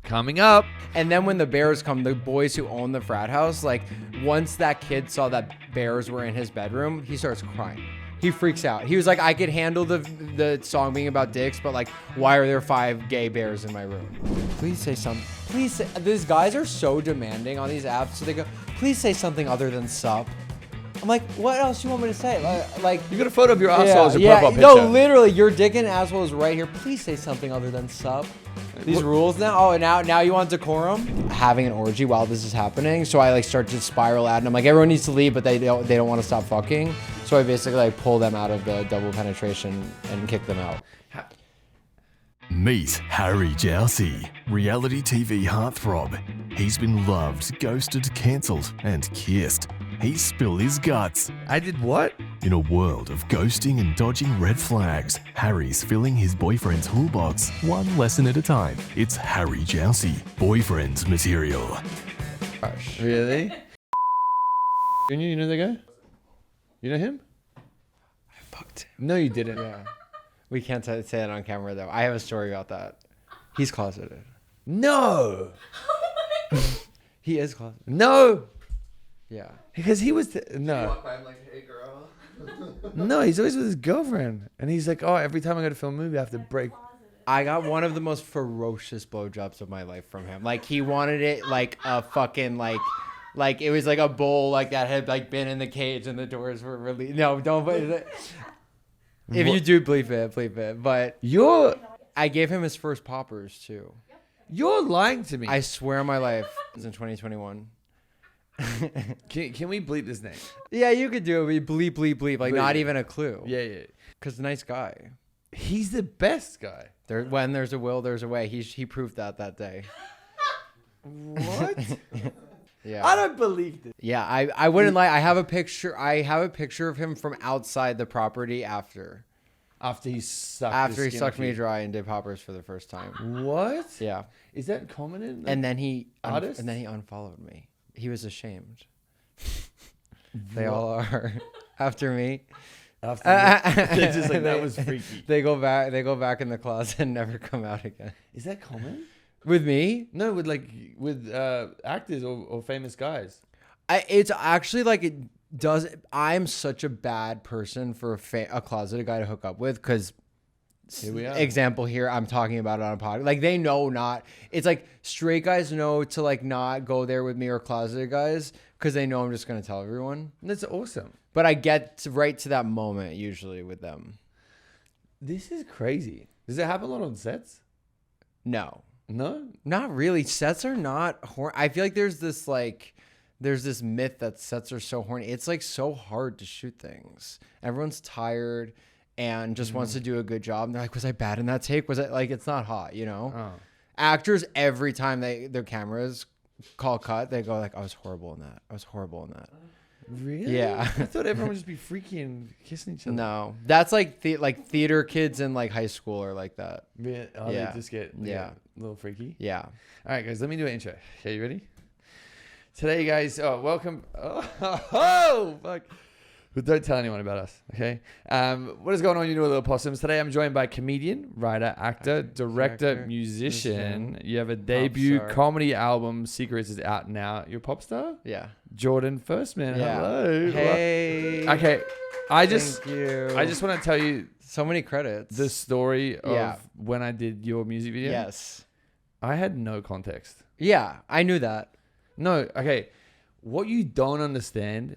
Coming up. And then when the bears come, the boys who own the frat house, like once that kid saw that bears were in his bedroom, he starts crying. He freaks out. He was like, I could handle the song being about dicks, but like, why are there 5 gay bears in my room? Please say something. Please say, these guys are so demanding on these apps. So they go, please say something other than sup. I'm like, what else do you want me to say? Like You got a photo of your asshole as your profile picture. No, literally, your dick and asshole is right here. Please say something other than sup. These rules now. Oh, now you want decorum? Having an orgy while this is happening, so I like start to spiral out, and I'm like, everyone needs to leave, but they don't want to stop fucking. So I basically like pull them out of the double penetration and kick them out. Meet Harry Jowsey, reality TV heartthrob. He's been loved, ghosted, cancelled, and kissed. He spilled his guts. I did what? In a world of ghosting and dodging red flags, Harry's filling his boyfriend's toolbox one lesson at a time. It's Harry Jowsey, boyfriend material. Gosh. Really? You know that guy? You know him? I fucked him. No, you didn't. Yeah. We can't say that on camera though. I have a story about that. He's closeted. No. He is closeted. No. Yeah. Because he was... no. Walk by, I'm like, hey, girl. No, he's always with his girlfriend. And he's like, oh, every time I go to film a movie, I have to break... I got one of the most ferocious blowjobs of my life from him. Like, he wanted it like a fucking, like it was like a bull like that had like been in the cage and the doors were released. No, don't put it. If you do, bleep it. But I gave him his first poppers too. You're lying to me. I swear on my life. It was in 2021. Can we bleep this name? Yeah, you could do it. We bleep. Like, Bleep not it. even a clue. Yeah. Because nice guy. He's the best guy. When there's a will, there's a way. He proved that day. What? Yeah. I don't believe this. Yeah, I wouldn't lie. I have a picture of him from outside the property after He sucked me dry and did poppers for the first time. What? Yeah. Is that common in And then he artists? and then he unfollowed me. He was ashamed. They all are after me. They're just like, that was freaky. They go back in the closet and never come out again. Is that common? With me? No, with actors or famous guys. It's actually like it does. I'm such a bad person for a closeted guy to hook up with because. Here we are. Example here, I'm talking about it on a podcast. Like they know not. It's like straight guys know to like not go there with me or closeted guys because they know I'm just gonna tell everyone. That's awesome. But I get right to that moment usually with them. This is crazy. Does it happen a lot on sets? No, Not really. Sets are not horny. I feel like there's this myth that sets are so horny. It's like so hard to shoot things. Everyone's tired and just wants to do a good job. And they're like, was I bad in that take? Was it like, it's not hot, you know? Oh. Actors, every time their cameras call cut, they go like, I was horrible in that. Really? Yeah. I thought everyone would just be freaky and kissing each other. No, that's like like theater kids in like high school are like that. Yeah. Oh, Yeah. They just get a little freaky. Yeah. All right, guys, let me do an intro. Okay, you ready? Today, guys, welcome. Oh, fuck. But don't tell anyone about us, okay? What is going on, you little possums? Today, I'm joined by comedian, writer, actor, director, musician. You have a debut comedy album, Secrets, is out now. You're a pop star? Yeah. Jordan Firstman. Yeah. Hello. Hey. Okay. I just want to tell you so many credits. the story of when I did your music video. Yes. I had no context. Yeah, I knew that. No, okay. What you don't understand.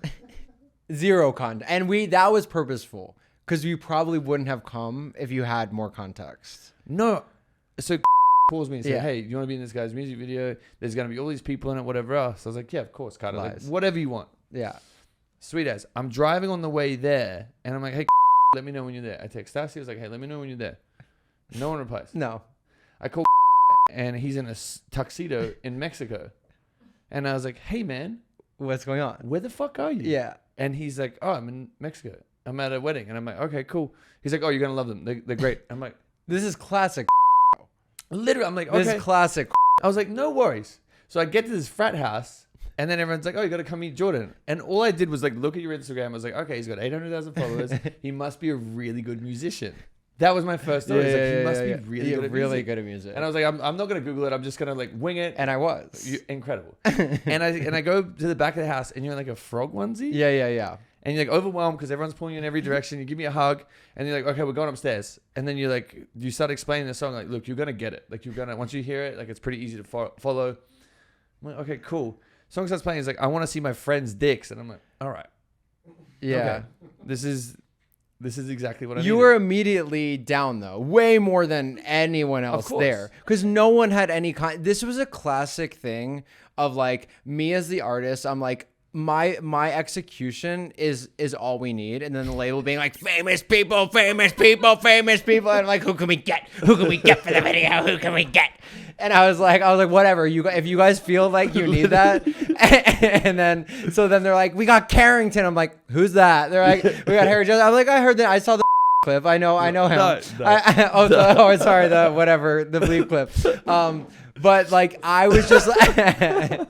Zero context. And that was purposeful because you probably wouldn't have come if you had more context. No. So calls me and says, Yeah. hey, you want to be in this guy's music video? There's going to be all these people in it, whatever else. I was like, yeah, of course, kind of like, whatever you want. Yeah. Sweet as. I'm driving on the way there and I'm like, hey, let me know when you're there. I text Stassi. I was like, hey, let me know when you're there. No one replies. No. I call and he's in a tuxedo in Mexico. And I was like, hey, man, What's going on? where the fuck are you? Yeah. And he's like, oh, I'm in Mexico. I'm at a wedding. And I'm like, okay, cool. He's like, oh, you're going to love them. They're great. I'm like, This is classic. literally, I'm like, okay. This is classic. I was like, no worries. So I get to this frat house and then everyone's like, oh, you got to come meet Jordan. And all I did was like, look at your Instagram. I was like, okay, he's got 800,000 followers. He must be a really good musician. That was my first thought. He's like, he must be really good at really music. good at music. And I was like, I'm not gonna Google it. I'm just gonna like wing it. And I was Incredible. and I go to the back of the house, and you're in like a frog onesie. yeah. And you're like overwhelmed because everyone's pulling you in every direction. You give me a hug, and you're like, okay, we're going upstairs. And then you start explaining the song. Like, look, you're gonna get it. Like once you hear it, like it's pretty easy to follow. I'm like, okay, cool. Song starts playing. He's like, I want to see my friends' dicks, and I'm like, all right, Yeah. okay. This is exactly what I You needed. were immediately down though, way more than anyone else course. there, because no one had any kind. This was a classic thing of like me as the artist. I'm like my execution is all we need, and then the label being like famous people, and I'm like, who can we get for the video? Who can we get? And I was like, whatever. If you guys feel like you need that, and then they're like, we got Carrington. I'm like, who's that? They're like, we got Harry Jones. I'm like, I heard that. I saw the clip. I know him. No. Sorry, the bleep clip. But like, I was just like,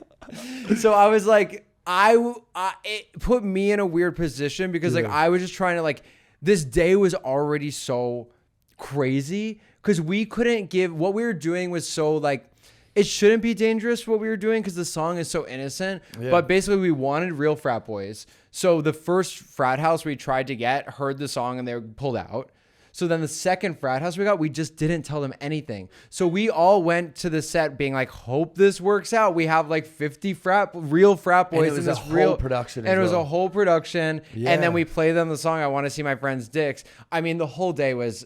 so I was like, it put me in a weird position because like I was just trying to like, this day was already so crazy. Because we couldn't give what we were doing was so like it shouldn't be dangerous what we were doing because the song is so innocent. Yeah. But basically we wanted real frat boys. So the first frat house we tried to get heard the song and they pulled out. So then the second frat house we just didn't tell them anything. So we all went to the set being like, hope this works out. We have like 50 real frat boys in this whole production. And it was a whole production. Yeah. And then we played them the song, I Want to See My Friends' Dicks. I mean, the whole day was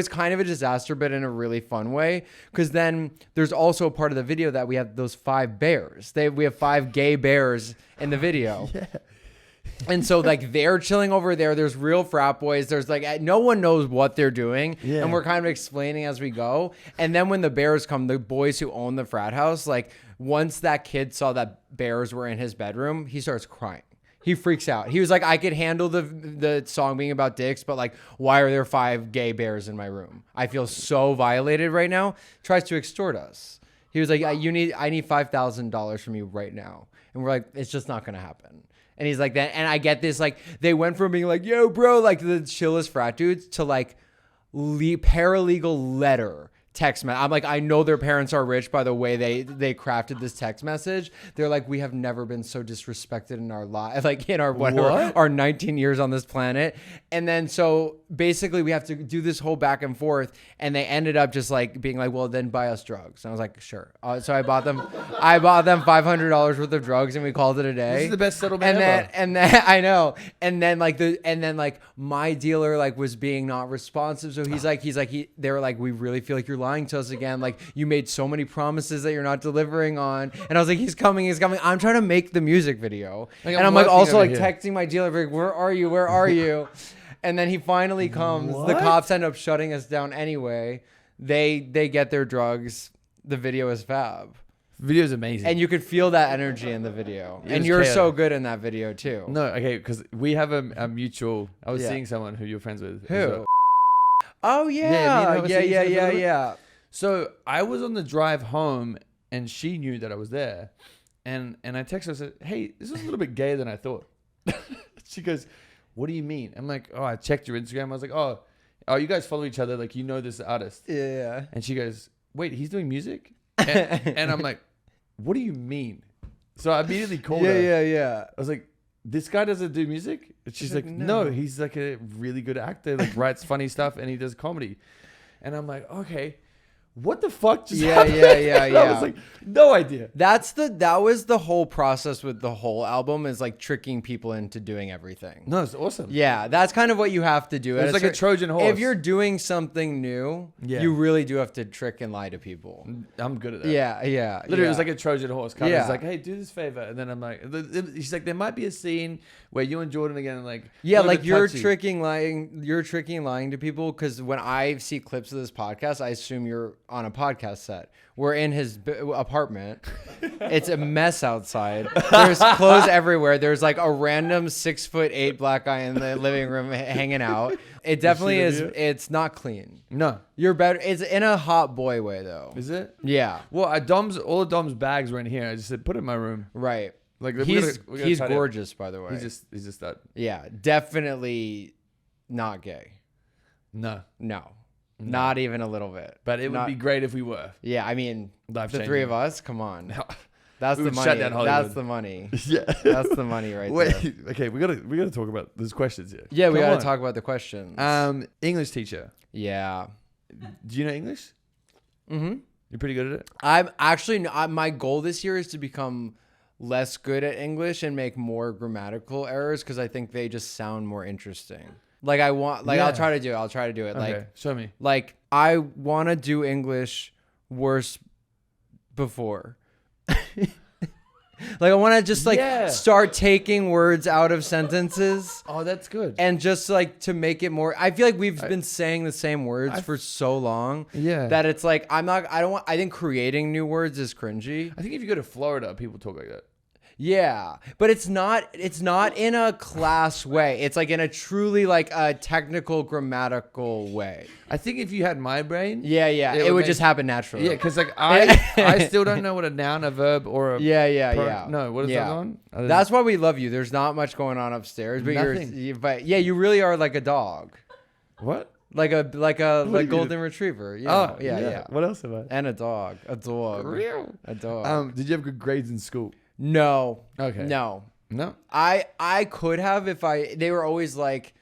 kind of a disaster, but in a really fun way. Because then there's also a part of the video that we have those 5 bears. We have 5 gay bears in the video. Yeah. And so like they're chilling over there. There's real frat boys. There's like no one knows what they're doing. Yeah. And we're kind of explaining as we go. And then when the bears come, the boys who own the frat house, like once that kid saw that bears were in his bedroom, he starts crying. He freaks out. He was like, I could handle the song being about dicks, but like, why are there 5 gay bears in my room? I feel so violated right now. Tries to extort us. He was like, I need $5,000 from you right now. And we're like, it's just not going to happen. And he's like that. And I get this, like, they went from being like, yo, bro, like the chillest frat dudes to like paralegal letter text message. I'm like, I know their parents are rich by the way they crafted this text message. They're like, we have never been so disrespected in our life, like in our our 19 years on this planet. And then so basically we have to do this whole back and forth, and they ended up just like being like, well, then buy us drugs. And I was like, sure. So I bought them $500 worth of drugs, and we called it a day. This is the best settlement ever. And then I know. And then like my dealer like was being not responsive. So they were like, we really feel like you're lying to us again. Like you made so many promises that you're not delivering on. And I was like, he's coming. I'm trying to make the music video. Like, and I'm like also like here. texting my dealer, like, where are you? And then he finally comes. What? The cops end up shutting us down anyway. They get their drugs. The video is fab. Video is amazing. And you could feel that energy in the video. It And was you're chaotic. so good in that video too. No, okay, because we have a mutual. I was Yeah. seeing someone who you're friends with. Who? as well. Oh Yeah, me and her yeah. were seeing each other for a little bit. Yeah. So I was on the drive home, and she knew that I was there, and I texted her and said, "Hey, this is a little bit gayer than I thought." She goes, "What do you mean?" I'm like, "Oh, I checked your Instagram." I was like, "Oh, you guys follow each other? Like, you know this artist?" Yeah. And she goes, "Wait, he's doing music?" And I'm like, "What do you mean?" So I immediately called her. Yeah. I was like, "This guy doesn't do music?" And she's like, "No, he's like a really good actor. Like writes funny stuff, and he does comedy." And I'm like, "Okay, what the fuck just happened?" Yeah. I was like, "No idea." That was the whole process with the whole album, is like tricking people into doing everything. No, it's awesome. Yeah, that's kind of what you have to do. It's like a Trojan horse. If you're doing something new, Yeah. you really do have to trick and lie to people. I'm good at that. Yeah. Literally, it was like a Trojan horse. Kind of, Yeah. it's like, "Hey, do this favor," and then I'm like, she's like, "There might be a scene where you and Jordan again, like, yeah, a little like bit you're touchy." tricking and lying to people, because when I see clips of this podcast, I assume you're on a podcast set. We're in his apartment. It's a mess outside. There's clothes everywhere. There's like a random 6'8" black guy in the living room hanging out. It definitely is. It's not clean. No, You're better. It's in a hot boy way though. is it? Yeah. Well, all of Dom's bags were in here. I just said, "Put it in my room." Right. Like He's we gotta he's tidy up. gorgeous, by the way. He's just that. Yeah, definitely not gay. No. No. Not even a little bit. But it would be great if we were. Yeah, I mean, Life-changing. the three of us, come on. That's We the would money. shut down Hollywood. That's the money. Yeah. That's the money right Wait, there. okay, we gotta talk about those questions here. Yeah, we Come got on. to talk about the questions. English teacher. Yeah. Do you know English? Mm-hmm. You're pretty good at it? I'm actually, my goal this year is to become less good at English and make more grammatical errors because I think they just sound more interesting. Like I want, like Yeah. I'll try to do it. Okay, Like, show me. like I want to do English worse before. Like I want to just like start taking words out of sentences. Oh, that's good. And just like to make it more, I feel like we've been saying the same words for so long. Yeah. That it's like, I think creating new words is cringy. I think if you go to Florida, people talk like that. Yeah. But it's not in a class way. It's like in a truly like a technical grammatical way. I think if you had my brain. Yeah. It would just happen naturally. Yeah, because like I still don't know what a noun, a verb, or a Yeah. No, what is that on? That's why we love you. There's not much going on upstairs, but you really are like a dog. What? Like a do you golden mean? retriever. Oh, Yeah, yeah. What else have I? And a dog. A dog. Real. A dog. Did you have good grades in school? No. Okay. No. No. I could have if they were always like,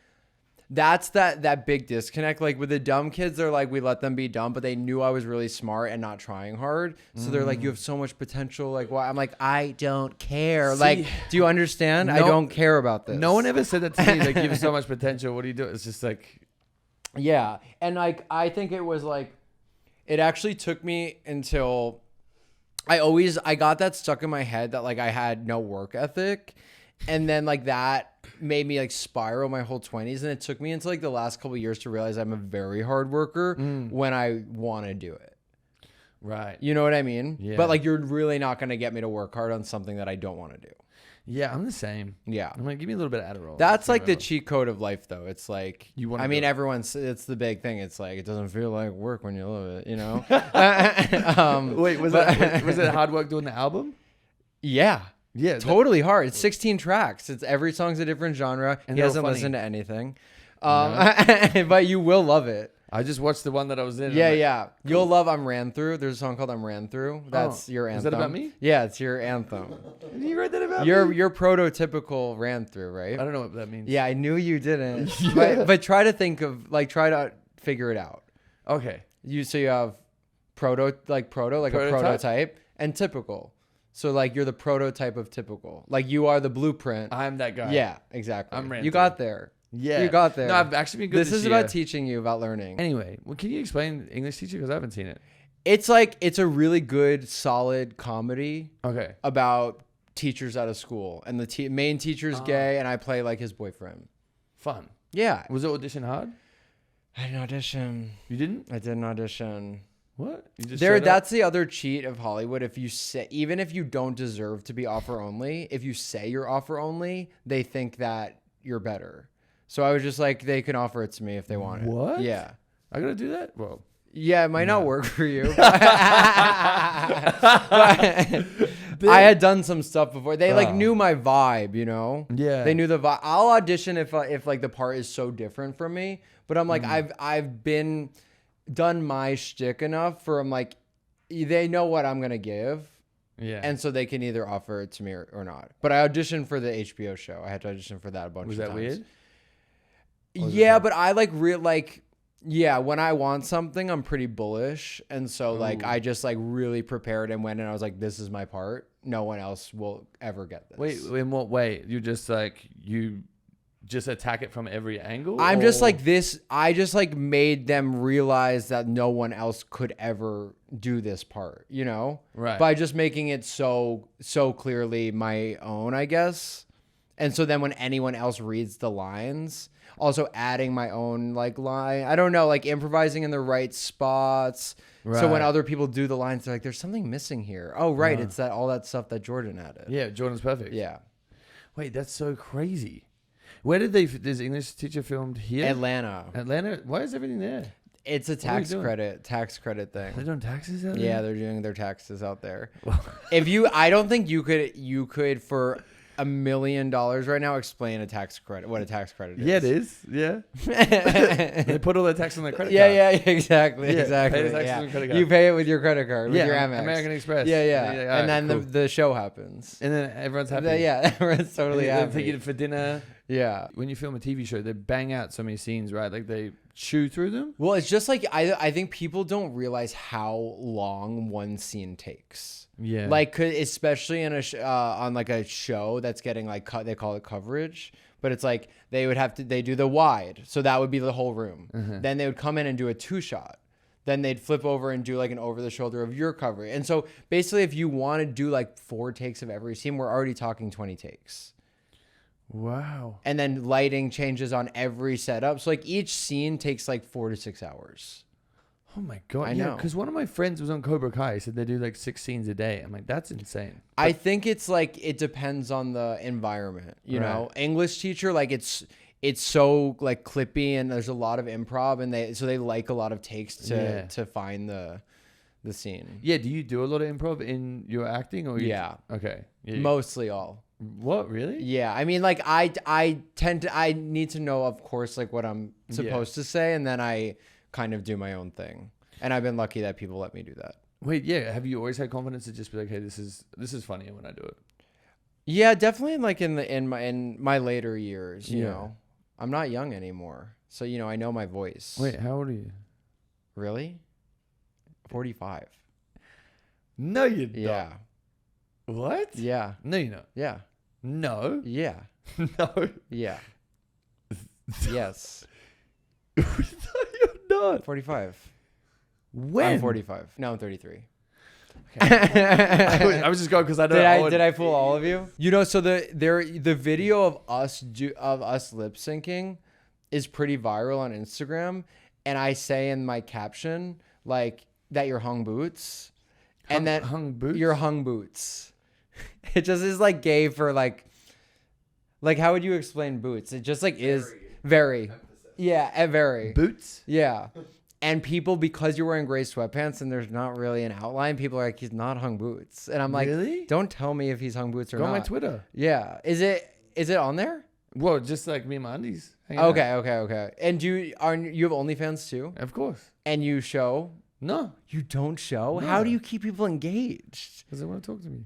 that's that big disconnect. Like with the dumb kids, they're like, we let them be dumb, but they knew I was really smart and not trying hard. So they're like, you have so much potential. Like, why? I'm like, I don't care. See, like, do you understand? I don't care about this. No one ever said that to me. Like, you have so much potential. What do you do? It's just like, yeah. And like, I think it was like, it actually took me until I got that stuck in my head that like I had no work ethic. And then like that made me like spiral my whole 20s. And it took me until like the last couple of years to realize I'm a very hard worker when I want to do it. right. You know what I mean? Yeah. But like, you're really not going to get me to work hard on something that I don't want to do. Yeah, I'm the same. Yeah. I'm like, give me a little bit of Adderall. That's like the cheat code of life, though. It's like, You wanna I do mean, it. it's the big thing. It's like, it doesn't feel like work when you love it, you know? Wait, was it hard work doing the album? Yeah. Yeah. Totally hard. It's 16 tracks. It's every song's a different genre. And He they're hasn't funny. listened to anything. But you will love it. I just watched the one that I was in. Yeah, I'm like, yeah. You'll love I'm Ran Through. There's a song called I'm Ran Through. That's your anthem. Is that about me? Yeah, it's your anthem. You read that about me? You're prototypical Ran Through, right? I don't know what that means. Yeah, I knew you didn't. Yeah. But try to think of try to figure it out. Okay. You have like a prototype and typical. So like you're the prototype of typical. Like you are the blueprint. I'm that guy. Yeah, exactly. I'm Ran You Through. got there. Yeah. You got there. No, I've actually been good This is year. about teaching you about learning. Anyway, well, can you explain English teacher? Because I haven't seen it. It's like, it's a really good, solid comedy Okay. about teachers out of school. And the main teacher's gay, and I play like his boyfriend. Fun. Yeah. Was the audition hard? I had an audition. You didn't? I did an audition. What? You just showed up? That's the other cheat of Hollywood. If you say, even if you don't deserve to be offer only, if you say you're offer only, they think that you're better. So I was just like, they can offer it to me if they want it. What? Yeah. I gotta do that? Well. Yeah, it might not work for you. I had done some stuff before. They like knew my vibe, you know? Yeah. They knew the vibe. I'll audition if like the part is so different from me. But I'm like, I've been done my shtick enough for I'm like, they know what I'm gonna give. Yeah. And so they can either offer it to me or not. But I auditioned for the HBO show. I had to audition for that a bunch was of that times. weird? Yeah, but I like yeah, when I want something, I'm pretty bullish. And so like I just like really prepared and went and I was like, this is my part. No one else will ever get this. Wait, in what way? You just like, you just attack it from every angle? I'm just like this. I just like made them realize that no one else could ever do this part, you know? Right. By just making it so clearly my own, I guess. And so then when anyone else reads the lines, also adding my own like line, I don't know, like improvising in the right spots. Right. So when other people do the lines, they're like, there's something missing here. Oh, right. It's all that stuff that Jordan added. Yeah, Jordan's perfect. Yeah. Wait, that's so crazy. Where did this English teacher filmed here? Atlanta. Atlanta? Why is everything there? It's a are we tax doing? credit thing. They're doing taxes out there? Yeah, they're doing their taxes out there. I don't think you could for $1 million right now, explain a tax credit. What a tax credit is. Yeah, it is. Yeah. They put all their tax on their credit Yeah, card. yeah, exactly, Yeah, exactly. pay the taxes Yeah. on the credit card. You pay it with your credit card, with Yeah, your Amex. American Express. Yeah, yeah. all And right, then cool. the show happens. And then everyone's happy. Yeah, everyone's totally They happy. take you for dinner. Yeah. When you film a TV show, they bang out so many scenes, right? Like they chew through them. Well, it's just like I think people don't realize how long one scene takes. Yeah. Like, especially in on like a show that's getting like they call it coverage, but it's like they do the wide, so that would be the whole room. Then they would come in and do a 2-shot. Then they'd flip over and do like an over the shoulder of your coverage. And so basically, if you want to do like 4 takes of every scene, we're already talking 20 takes. Wow. And then lighting changes on every setup. So like each scene takes like 4 to 6 hours. Oh my God. I yeah, know. because one of my friends was on Cobra Kai. He said they do like 6 scenes a day. I'm like, that's insane. I think it's like it depends on the environment. You know, English teacher, like it's so like clippy and there's a lot of improv and they like a lot of takes to find the scene. Yeah. Do you do a lot of improv in your acting or? Yeah. Okay. Yeah. Mostly all. What, really? Yeah. I mean, like I need to know, of course, like what I'm supposed to say, and then I kind of do my own thing. And I've been lucky that people let me do that. Wait, yeah. Have you always had confidence to just be like, hey, this is funnier when I do it? Yeah, definitely. Like in my later years, you know, I'm not young anymore, so you know I know my voice. Wait, how old are you? Really? 45. No, you don't. Yeah. What? Yeah. No, you're not. Yeah. No. Yeah. No. Yeah. Yes. No, you're not. 45. When? I'm 45. No, I'm 33. I was just going because I know. Did I fool all of you? You know, so the video of us lip syncing is pretty viral on Instagram, and I say in my caption like that you're hung boots, and then hung boots? You're hung boots. It just is like gay for like how would you explain boots? It just like is very yeah, very boots. Yeah. And people, because you're wearing gray sweatpants and there's not really an outline, people are like, he's not hung boots. And I'm like, really? Don't tell me if he's hung boots or Go not. on my Twitter. Yeah. Is it on there? Well, just like me and my undies. hanging out. Okay. And you have OnlyFans too? Of course. And you show? No. You don't show? No. How do you keep people engaged? Because they want to talk to me.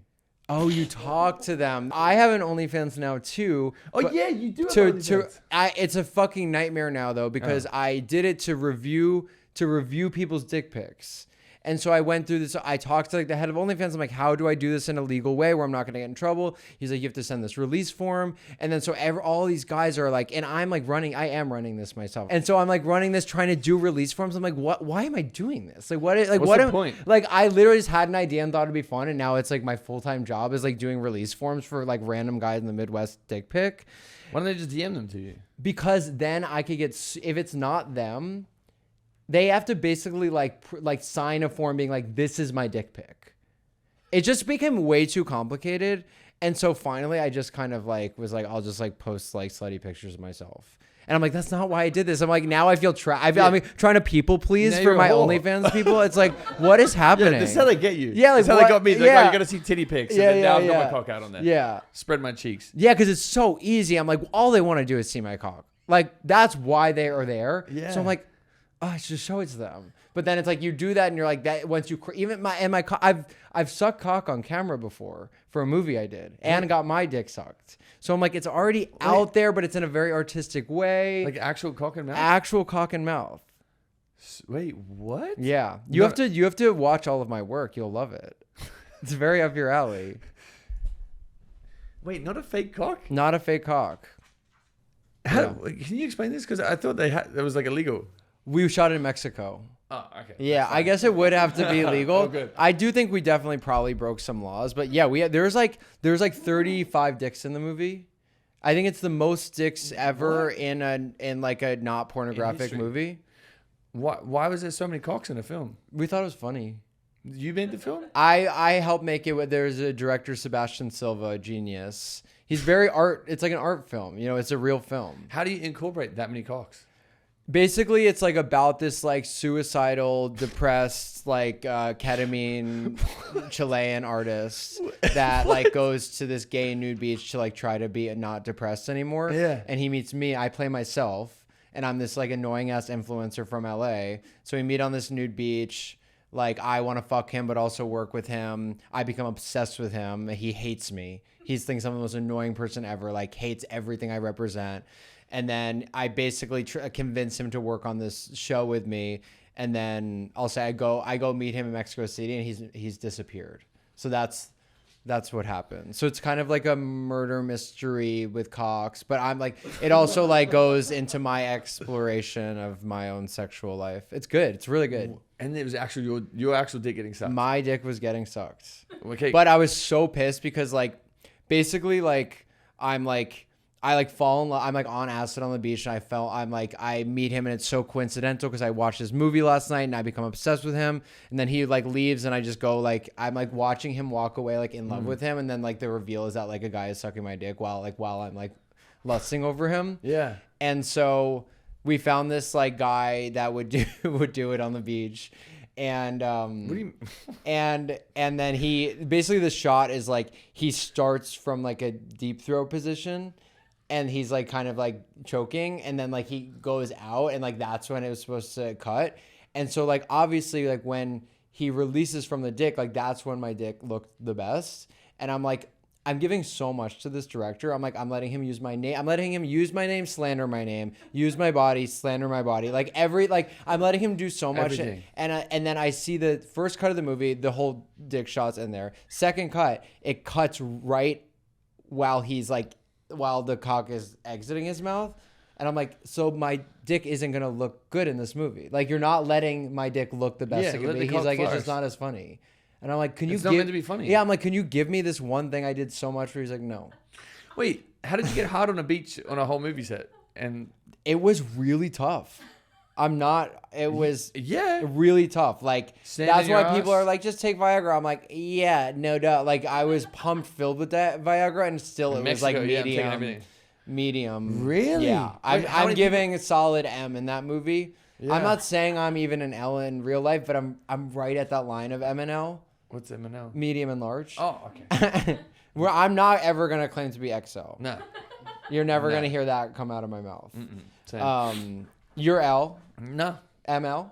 Oh, you talk to them. I have an OnlyFans now too. Oh yeah, you do have OnlyFans. It's a fucking nightmare now though, because I did it to review people's dick pics. And so I went through this. I talked to like the head of OnlyFans. I'm like, how do I do this in a legal way where I'm not going to get in trouble? He's like, you have to send this release form. And then so all these guys are like, and I'm like I am running this myself. And so I'm like running this, trying to do release forms. I'm like, what? Why am I doing this? Like, what's the point? Like, I literally just had an idea and thought it'd be fun. And now it's like my full-time job is like doing release forms for like random guys in the Midwest dick pic. Why don't they just DM them to you? Because then I could get, if it's not them, they have to basically like sign a form being like, this is my dick pic. It just became way too complicated. And so finally I just kind of like was like, I'll just like post like slutty pictures of myself. And I'm like, that's not why I did this. I'm like, now I feel I'm like, trying to people please Now for you're a my whole. OnlyFans people. It's like, what is happening? Yeah, this is how they get you. Yeah, like that's how they what- got me. They're like, yeah. oh, you got to see titty pics. Yeah, and then now I've yeah. got my cock out on there. Yeah. Spread my cheeks. Yeah, because it's so easy. I'm like, all they want to do is see my cock. Like, that's why they are there. Yeah. So I'm like, oh, I should show it to them. But then it's like you do that and you're like that once you even my I've sucked cock on camera before for a movie I did and got my dick sucked. So I'm like, it's already out there, but it's in a very artistic way. Like actual cock and mouth? Actual cock and mouth. Wait, what? Yeah. You have to watch all of my work. You'll love it. It's very up your alley. Wait, not a fake cock? Not a fake cock. How, can you explain this? Because I thought it was like illegal. We shot it in Mexico. Oh, okay. Yeah, I guess it would have to be legal. Oh, good. I do think we definitely probably broke some laws, but yeah, there's like 35 dicks in the movie. I think it's the most dicks ever in like a not pornographic history. movie. Why was there so many cocks in a film? We thought it was funny. You made the film? I helped make it. There's a director, Sebastian Silva, a genius. He's very art. It's like an art film. You know, it's a real film. How do you incorporate that many cocks? Basically, it's like about this like suicidal, depressed, like ketamine Chilean artist that like goes to this gay nude beach to like try to be not depressed anymore. Yeah. And he meets me. I play myself, and I'm this like annoying ass influencer from LA. So we meet on this nude beach. Like I want to fuck him, but also work with him. I become obsessed with him. He hates me. He thinks I'm the most annoying person ever. Like hates everything I represent. And then I basically convince him to work on this show with me. And then I'll say I go meet him in Mexico City, and he's disappeared. So that's what happened. So it's kind of like a murder mystery with Cox, but I'm like, it also like goes into my exploration of my own sexual life. It's good. It's really good. And it was actually your actual dick getting sucked. My dick was getting sucked. Okay. But I was so pissed because like, basically like, I like fall in love. I'm like on acid on the beach, and I meet him, and it's so coincidental because I watched this movie last night and I become obsessed with him. And then he like leaves, and I just go like, I'm like watching him walk away, like in love with him. And then like the reveal is that like a guy is sucking my dick while I'm like lusting over him. Yeah. And so we found this like guy that would do it on the beach. And What do you? and then he basically, the shot is like he starts from like a deep throat position, and he's like kind of like choking, and then like he goes out, and like that's when it was supposed to cut. And so like obviously like when he releases from the dick, like that's when my dick looked the best. And I'm like, I'm giving so much to this director. I'm like, I'm letting him use my name. I'm letting him use my name, slander my name, use my body, slander my body. Like I'm letting him do so much. Everything. And then I see the first cut of the movie, the whole dick shot's in there. Second cut, it cuts right while the cock is exiting his mouth. And I'm like, so my dick isn't going to look good in this movie. Like, you're not letting my dick look the best it can be. He's like, it's just not as funny. And I'm like, it's not meant to be funny. Yeah, I'm like, can you give me this one thing I did so much for? He's like, no. Wait, how did you get hard on a beach on a whole movie set? And it was really tough. It was really tough. Like, that's why people are like, just take Viagra. I'm like, yeah, no doubt. Like, I was pumped filled with that Viagra, and still it was like medium. Really? Yeah. I'm giving a solid M in that movie. Yeah. I'm not saying I'm even an L in real life, but I'm right at that line of M and L. What's M and L? Medium and large. Oh, okay. Where I'm not ever going to claim to be XL. No. You're never going to hear that come out of my mouth. Same. You're L. No. ML?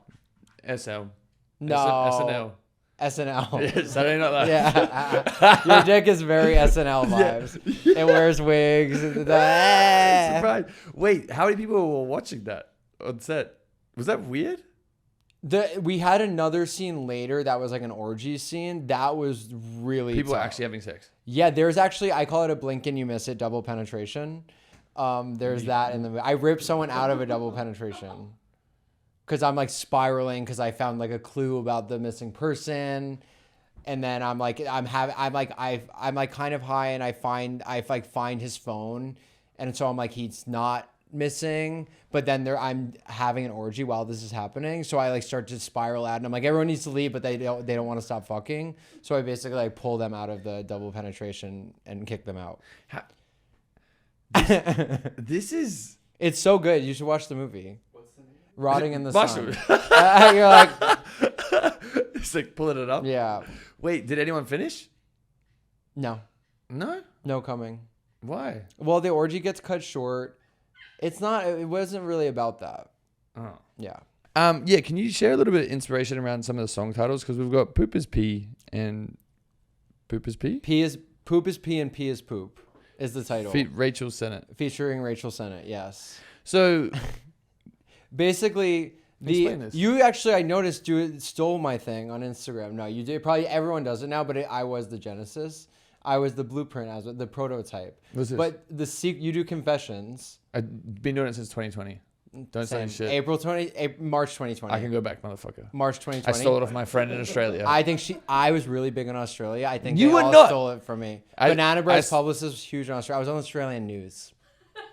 SL. No. SNL. SNL. Yeah, Saturday Night Live. Yeah. Your dick is very SNL vibes. Yeah. It wears wigs. Surprised. Wait, how many people were watching that on set? Was that weird? We had another scene later that was like an orgy scene. That was really People tough. were actually having sex. Yeah, there's actually, I call it a blink and you miss it, double penetration. There's that in the movie. I ripped someone out of a double penetration. Because I'm like spiraling because I found like a clue about the missing person, and then I'm like kind of high, and I find his phone, and so I'm like, he's not missing, but then I'm having an orgy while this is happening, so I like start to spiral out, and I'm like, everyone needs to leave, but they don't want to stop fucking, so I basically like pull them out of the double penetration and kick them out. This is. It's so good. You should watch the movie. Rotting in the sun. You're like, it's like pulling it up. Yeah. Wait, did anyone finish? No. No coming. Why? Well, the orgy gets cut short. It wasn't really about that. Oh. Yeah. Yeah. Can you share a little bit of inspiration around some of the song titles? Because we've got Poop is Pee and Poop is Pee. Poop is Pee and Pee is Poop is the title. Rachel Sennett. Featuring Rachel Sennett. Yes. So. Basically, you actually, I noticed, stole my thing on Instagram. No, you did. Probably everyone does it now, but I was the genesis. I was the blueprint, as the prototype. What's this? But you do confessions. I've been doing it since 2020. Don't say shit. March 2020. I can go back, motherfucker. March 2020. I stole it off my friend in Australia. I was really big in Australia. I think you they all stole it from me. Banana Bread's publicist was huge in Australia. I was on Australian news.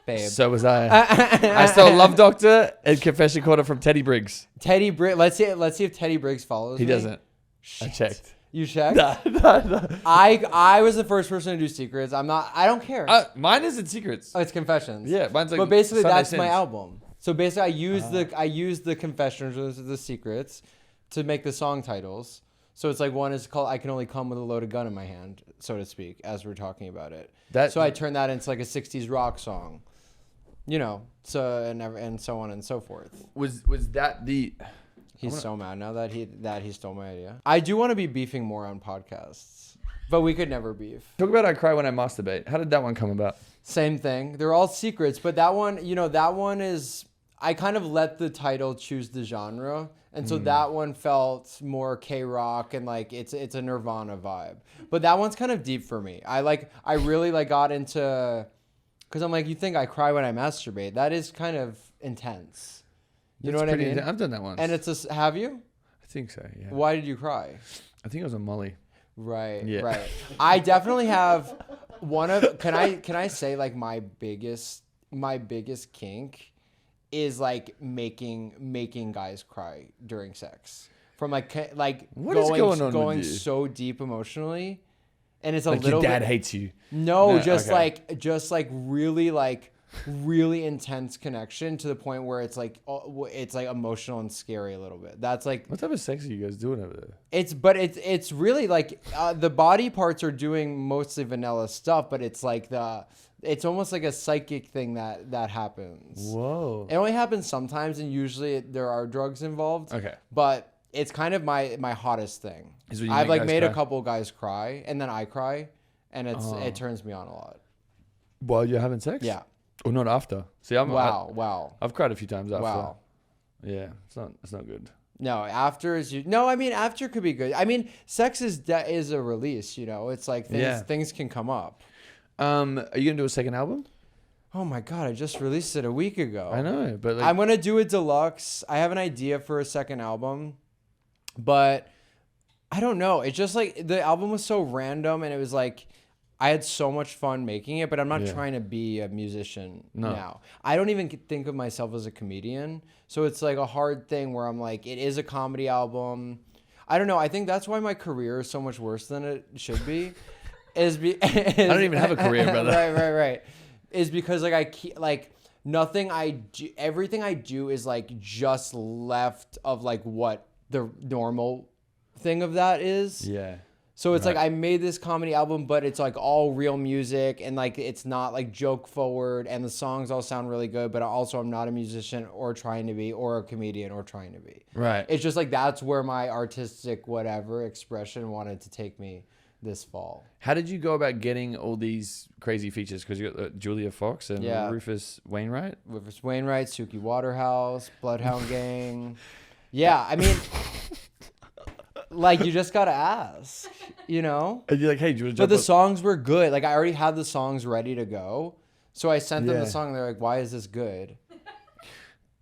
Babe. So was I. I stole Love Doctor and Confession Corner from Teddy Briggs. Teddy Briggs. Let's see if Teddy Briggs follows me. He doesn't. Shit. I checked. You checked? No. I was the first person to do secrets. I don't care. Mine isn't secrets. Oh, it's confessions. Yeah, mine's like. But basically, Sunday that's Sins. my album. So basically, I use the confessions, the secrets, to make the song titles. So it's like one is called "I Can Only Come with a Loaded Gun in My Hand," so to speak, as we're talking about it. So I turned that into like a '60s rock song, you know. So and so on and so forth. Was that the? He's so mad now that he stole my idea. I do want to be beefing more on podcasts, but we could never beef. Talk about I Cry When I Masturbate. How did that one come about? Same thing. They're all secrets, but that one is. I kind of let the title choose the genre, and so that one felt more K-rock and like it's a Nirvana vibe. But that one's kind of deep for me. I really like got into, because I'm like, you think I cry when I masturbate? That is kind of intense. You know what I mean? I've done that once. And have you? I think so. Yeah. Why did you cry? I think it was on Molly. Right. Yeah. Right. I definitely have one of. Can I say like my biggest kink is like making guys cry during sex, from What is going on going with you? so deep emotionally, and it's a Like little your dad bit, hates you. no, No, just okay. really intense connection to the point where it's like emotional and scary a little bit. That's like What type of sex are you guys doing over there? it's really like the body parts are doing mostly vanilla stuff, but it's like it's almost like a psychic thing that happens. Whoa. It only happens sometimes, and usually there are drugs involved. Okay. But it's kind of my hottest thing. Is when you I've make like guys made cry? a couple guys cry, and then I cry, and it turns me on a lot. While you're having sex? Yeah. Or not after? See, Wow. I've cried a few times after. Wow. Yeah, it's not good. No, after I mean, after could be good. I mean, sex is a release, you know. It's like things can come up. Are you gonna do a second album? Oh my God, I just released it a week ago. I know, but like, I'm going to do a deluxe. I have an idea for a second album, but I don't know. It's just like the album was so random, and it was like I had so much fun making it, but I'm not trying to be a musician now. I don't even think of myself as a comedian. So it's like a hard thing where I'm like, it is a comedy album. I don't know. I think that's why my career is so much worse than it should be. I don't even have a career, brother. Right. Is because like I keep like nothing I do, everything I do is like just left of like what the normal thing of that is. yeah. So it's like I made this comedy album, but it's like all real music, and like it's not like joke forward, and the songs all sound really good, but also I'm not a musician or trying to be, or a comedian or trying to be. Right. It's just like that's where my artistic whatever expression wanted to take me this fall. How did you go about getting all these crazy features? Because you got Julia Fox and Rufus Wainwright. Rufus Wainwright, Suki Waterhouse, Bloodhound Gang. Yeah, I mean, like you just gotta ask, you know. And you're like, hey, do you want to But the songs were good. Like I already had the songs ready to go, so I sent them the song. And they're like, "Why is this good?"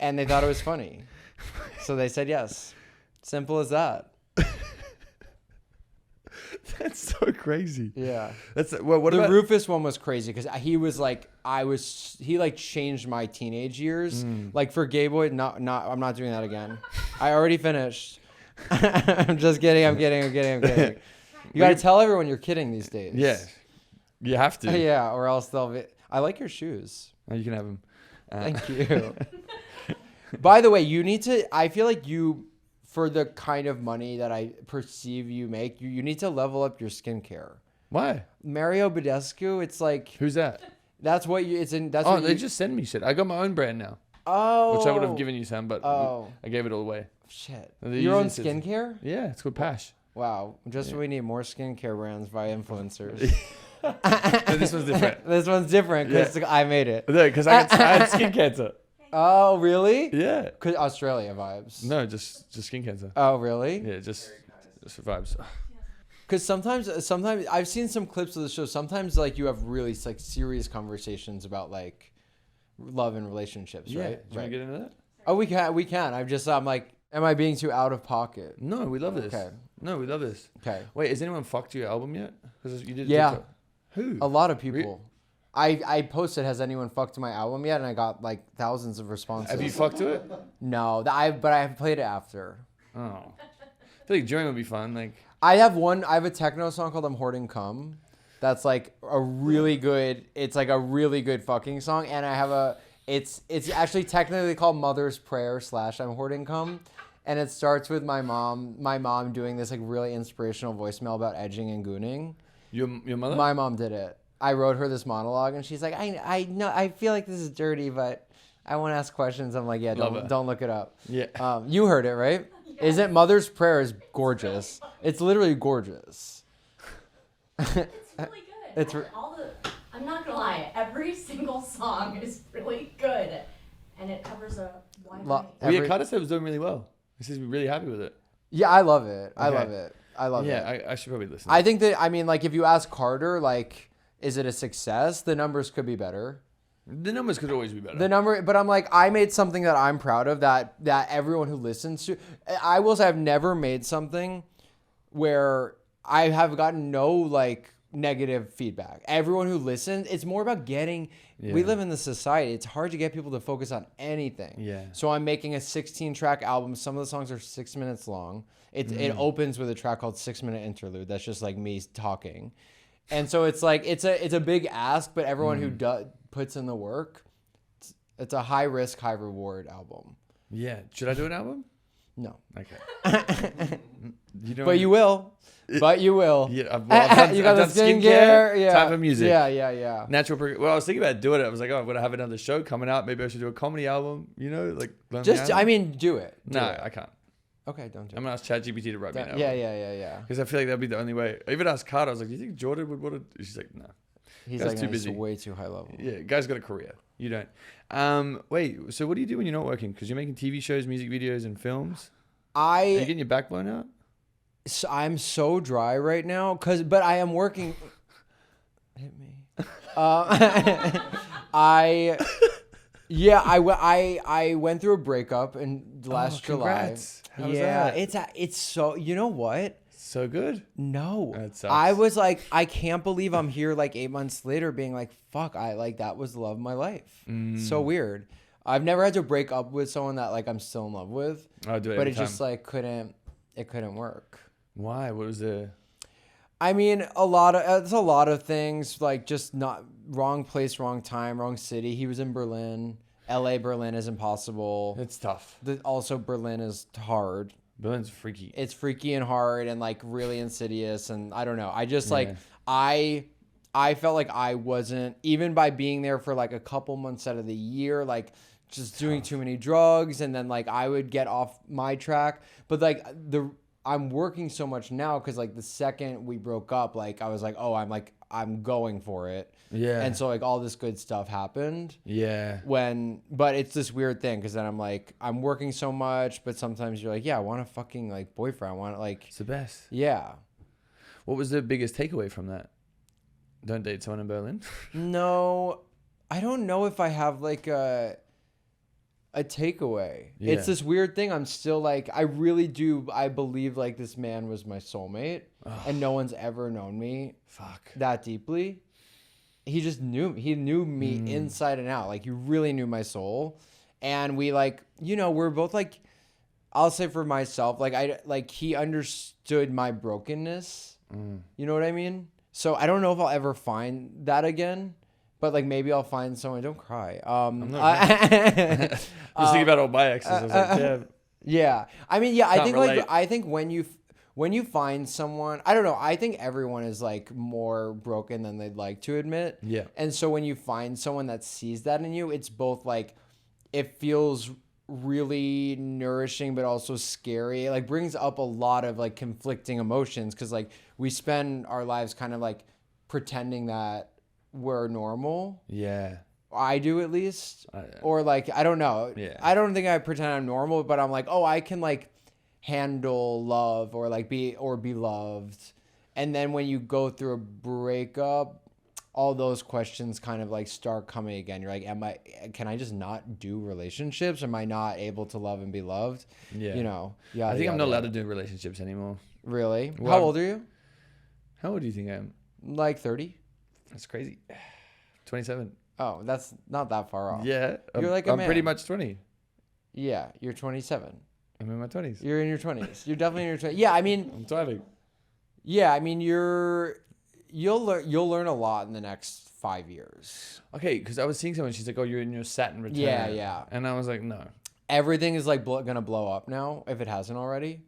And they thought it was funny, so they said yes. Simple as that. That's so crazy. Yeah. That's what The about Rufus one was crazy because he was like, he like changed my teenage years. Like for Gay Boy, I'm not doing that again. I already finished. I'm just kidding. I'm kidding. You gotta tell everyone you're kidding these days. Yeah, you have to. Yeah, or else they'll be. I like your shoes. Oh, you can have them. Thank you. By the way, you need to. I feel like for the kind of money that I perceive you make, you need to level up your skincare. Why? Mario Badescu, it's like Who's that? that's what you. It's in. That's Oh, what they you, just send me shit. I got my own brand now, Oh. which I would have given you some, but Oh. I gave it all away. Shit. They're Your own using it. skincare? Yeah, it's called Pash. Wow. Just we need more skincare brands by influencers. So this one's different. This one's different because I made it. No, because I had skin cancer. Oh, really? Yeah. 'Cause Australia vibes. No, just skin cancer. Oh, really? Yeah, just vibes. Because sometimes I've seen some clips of the show. Sometimes like you have really like serious conversations about like love and relationships, Yeah. right? Do you want to get into that? Oh, we can. I'm like, am I being too out of pocket? No, we love this. Okay. No, we love this. Okay. Wait, has anyone fucked your album yet? Because you did. Yeah. TikTok. Who? A lot of people. I posted, has anyone fucked my album yet? And I got like thousands of responses. Have you fucked to it? No, but I played it after. Oh. I feel like during would be fun. Like. I have a techno song called I'm Hoarding Cum. That's like a really good, it's like a really good fucking song. And I have It's actually technically called Mother's Prayer / I'm Hoarding Cum. And it starts with my mom doing this like really inspirational voicemail about edging and gooning. Your mother? My mom did it. I wrote her this monologue, and she's like, I know, I feel like this is dirty, but I want to ask questions. I'm like, yeah, don't look it up. Yeah. You heard it, right? Yeah. Isn't Mother's Prayer is gorgeous? It's literally gorgeous. It's really good. I'm not gonna lie, every single song is really good, and it covers a wide range. Well, yeah, Carter said it was doing really well. He says we're really happy with it. Yeah, I love it. I Okay. love it. I love it. Yeah, I should probably listen. I think that, I mean, like, if you ask Carter, like, is it a success? The numbers could be better. The numbers could always be better. But I'm like, I made something that I'm proud of that everyone who listens to. I will say I've never made something where I have gotten no like negative feedback. Everyone who listens, it's more about getting. Yeah. We live in this society. It's hard to get people to focus on anything. Yeah. So I'm making a 16-track album. Some of the songs are 6 minutes long. It opens with a track called 6 Minute Interlude. That's just like me talking. And so it's like it's a big ask, but everyone who puts in the work, it's a high risk, high reward album. Yeah. Should I do an album? No. Okay. But you will. But you will. Yeah. Well, I've done, You got I've the done skincare. Yeah. type of music. Yeah. Natural. Well, I was thinking about doing it. I was like, oh, I'm gonna have another show coming out. Maybe I should do a comedy album. You know, like. learn Just, the I album. mean, do it. Do No, it. I can't. Okay, don't do I'm it. gonna ask ChatGPT to write me an album. Yeah. Because I feel like that'd be the only way. I even asked Carter. I was like, "Do you think Jordan would want to?" She's like, "No." He's Guy's like, too no, he's busy. way too high level. Yeah, guy's got a career. You don't. Wait. So what do you do when you're not working? Because you're making TV shows, music videos, and films. Are you getting your back blown out? I'm so dry right now, but I am working. Hit me. I went through a breakup in last July. How was Yeah, that? it's so, you know what? So good. No, That sucks. I was like, I can't believe I'm here like 8 months later being like, fuck, that was the love of my life. So weird. I've never had to break up with someone that like I'm still in love with, I'll do it but every it just time. like couldn't work. Why? What was the? I mean, it's a lot of things, like just not wrong place, wrong time, wrong city. He was in Berlin. Berlin is impossible. It's tough. Also, Berlin is hard. Berlin's freaky. It's freaky and hard and like really insidious. And I don't know. I just like, Yeah. I felt like I wasn't, even by being there for like a couple months out of the year, like just doing too many drugs. And then like I would get off my track. But like I'm working so much now because like the second we broke up, like I was like, oh, I'm going for it. Yeah. And so like all this good stuff happened. Yeah. But it's this weird thing because then I'm like, I'm working so much, but sometimes you're like, yeah, I want a fucking like boyfriend. I want like, It's the best. yeah. What was the biggest takeaway from that? Don't date someone in Berlin. No, I don't know if I have like a takeaway. Yeah. It's this weird thing. I'm still like, I really do. I believe like this man was my soulmate and no one's ever known me Fuck. that deeply. He just knew me inside and out. Like, you really knew my soul. And we like, you know, we're both like, I'll say for myself, like he understood my brokenness. You know what I mean? So I don't know if I'll ever find that again, but like maybe I'll find someone. Don't cry. I'm not just thinking about all my exes. I was like, damn. Yeah. I mean, yeah, Can't relate. I think when you find someone, I don't know, I think everyone is like more broken than they'd like to admit. Yeah. And so when you find someone that sees that in you, it's both like, it feels really nourishing, but also scary. It like brings up a lot of like conflicting emotions. Cause like we spend our lives kind of like pretending that we're normal. Yeah. I do at least. Yeah. Or like, I don't know. Yeah. I don't think I pretend I'm normal, but I'm like, oh, I can like handle love or like be loved. And then when you go through a breakup, all those questions kind of like start coming again. You're like, can I just not do relationships? Am I not able to love and be loved? Yeah. You know, yeah. I think I'm not allowed to do relationships anymore. Really? Well, How old are you? How old do you think I am? Like 30? That's crazy. 27. Oh, that's not that far off. Yeah. You're like a I'm pretty man. much 20. Yeah, you're 27. I'm in my 20s. You're in your 20s. You're definitely in your 20s. Yeah, I mean, I'm thriving. yeah, I mean, you're you'll learn a lot in the next 5 years. Okay, because I was seeing someone. She's like, "Oh, you're in your Saturn return." Yeah. And I was like, "No." Everything is like gonna blow up now if it hasn't already.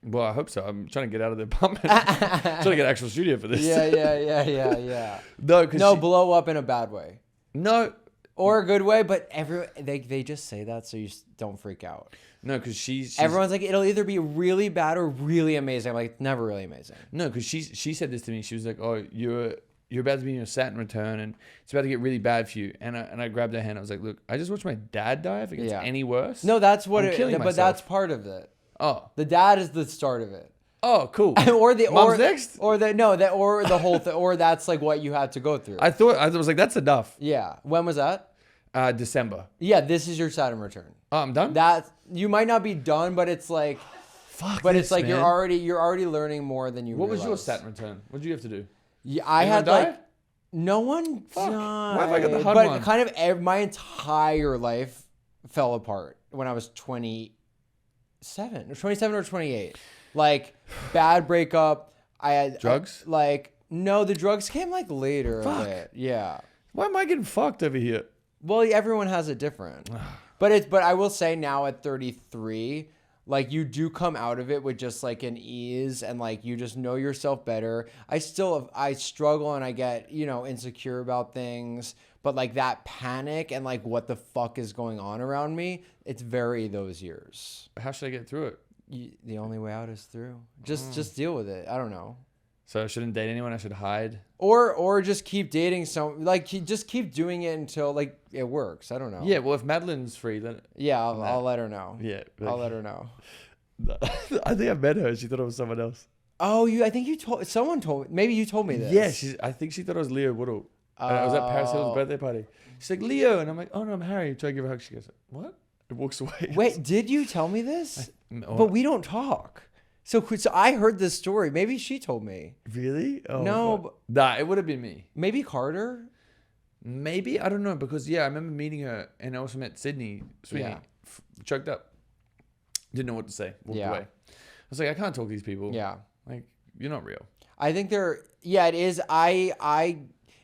Well, I hope so. I'm trying to get out of the apartment. Trying to get an actual studio for this. Yeah. No, Blow up in a bad way. No. Or a good way, but they just say that so you don't freak out. No, because she's everyone's like, it'll either be really bad or really amazing. I'm like, never really amazing. No, because she said this to me. She was like, "Oh, you're about to be in your Saturn return, and it's about to get really bad for you." And I grabbed her hand. I was like, "Look, I just watched my dad die. If it gets any worse, no, that's what I'm killing but myself." that's part of it. Oh, The dad is the start of it. oh, cool. Mom's next, or the whole thing, or that's like what you had to go through. I was like, that's enough. Yeah. When was that? December. Yeah, this is your Saturn return. Oh, I'm done. That you might not be done, but it's like, fuck. But this, it's like man. you're already learning more than you. What was your realize. Saturn return? What did you have to do? Yeah, I Anyone had die? like no one Fuck. died. Why have I got the hard but one? kind of my entire life fell apart when I was 27 or 28. Like bad breakup. I had Drugs? No, the drugs came like later. Fuck. A bit. Yeah. Why am I getting fucked over here? Well, everyone has it different. But I will say now at 33, like you do come out of it with just like an ease and like you just know yourself better. I struggle and I get, insecure about things, but like that panic and like what the fuck is going on around me, it's very those years. How should I get through it? The only way out is through. Just deal with it. I don't know. So I shouldn't date anyone. I should hide. Or just keep dating just keep doing it until like it works. I don't know. Yeah. Well, if Madeline's free, then Yeah, I'll let her know. yeah. I'll let her know. I think I met her. She thought it was someone else. Oh, I think someone told me. Maybe you told me this. Yeah. I think she thought it was Leo Woodall. And I was at Paris Hilton's birthday party. She's like, "Leo," and I'm like, "Oh no, I'm Harry." Try to give her a hug. She goes, "What?" It walks away. Wait, did you tell me this? Oh, But we don't talk. So I heard this story. Maybe she told me. really? Oh, No, fuck. Nah, it would have been me. Maybe Carter. Maybe, I don't know, because I remember meeting her, and I also met Sydney Sweeney, Yeah. choked up, didn't know what to say, walked Yeah. away. I was like, I can't talk to these people. Yeah. Like, you're not real. I think yeah, it is.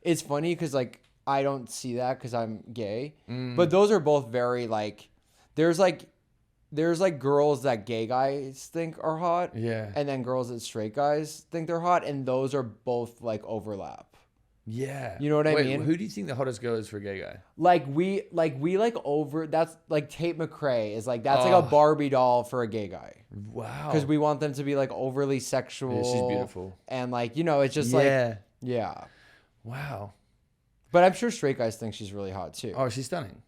It's funny because like I don't see that because I'm gay, but those are both very like, there's like girls that gay guys think are hot, Yeah. and then girls that straight guys think they're hot, and those are both like overlap. Yeah. You know what I Wait, mean? Who do you think the hottest girl is for a gay guy? That's like Tate McRae is like, that's like a Barbie doll for a gay guy. Wow. Because we want them to be like overly sexual. Yeah, she's beautiful. And like, it's just yeah. Wow. But I'm sure straight guys think she's really hot too. Oh, she's stunning.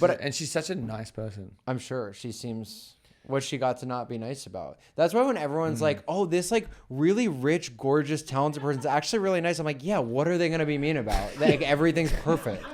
And she's such a nice person. I'm sure she seems what she got to not be nice about. That's why when everyone's like, oh, this like really rich, gorgeous, talented person's actually really nice. I'm like, yeah, what are they going to be mean about? Like everything's perfect.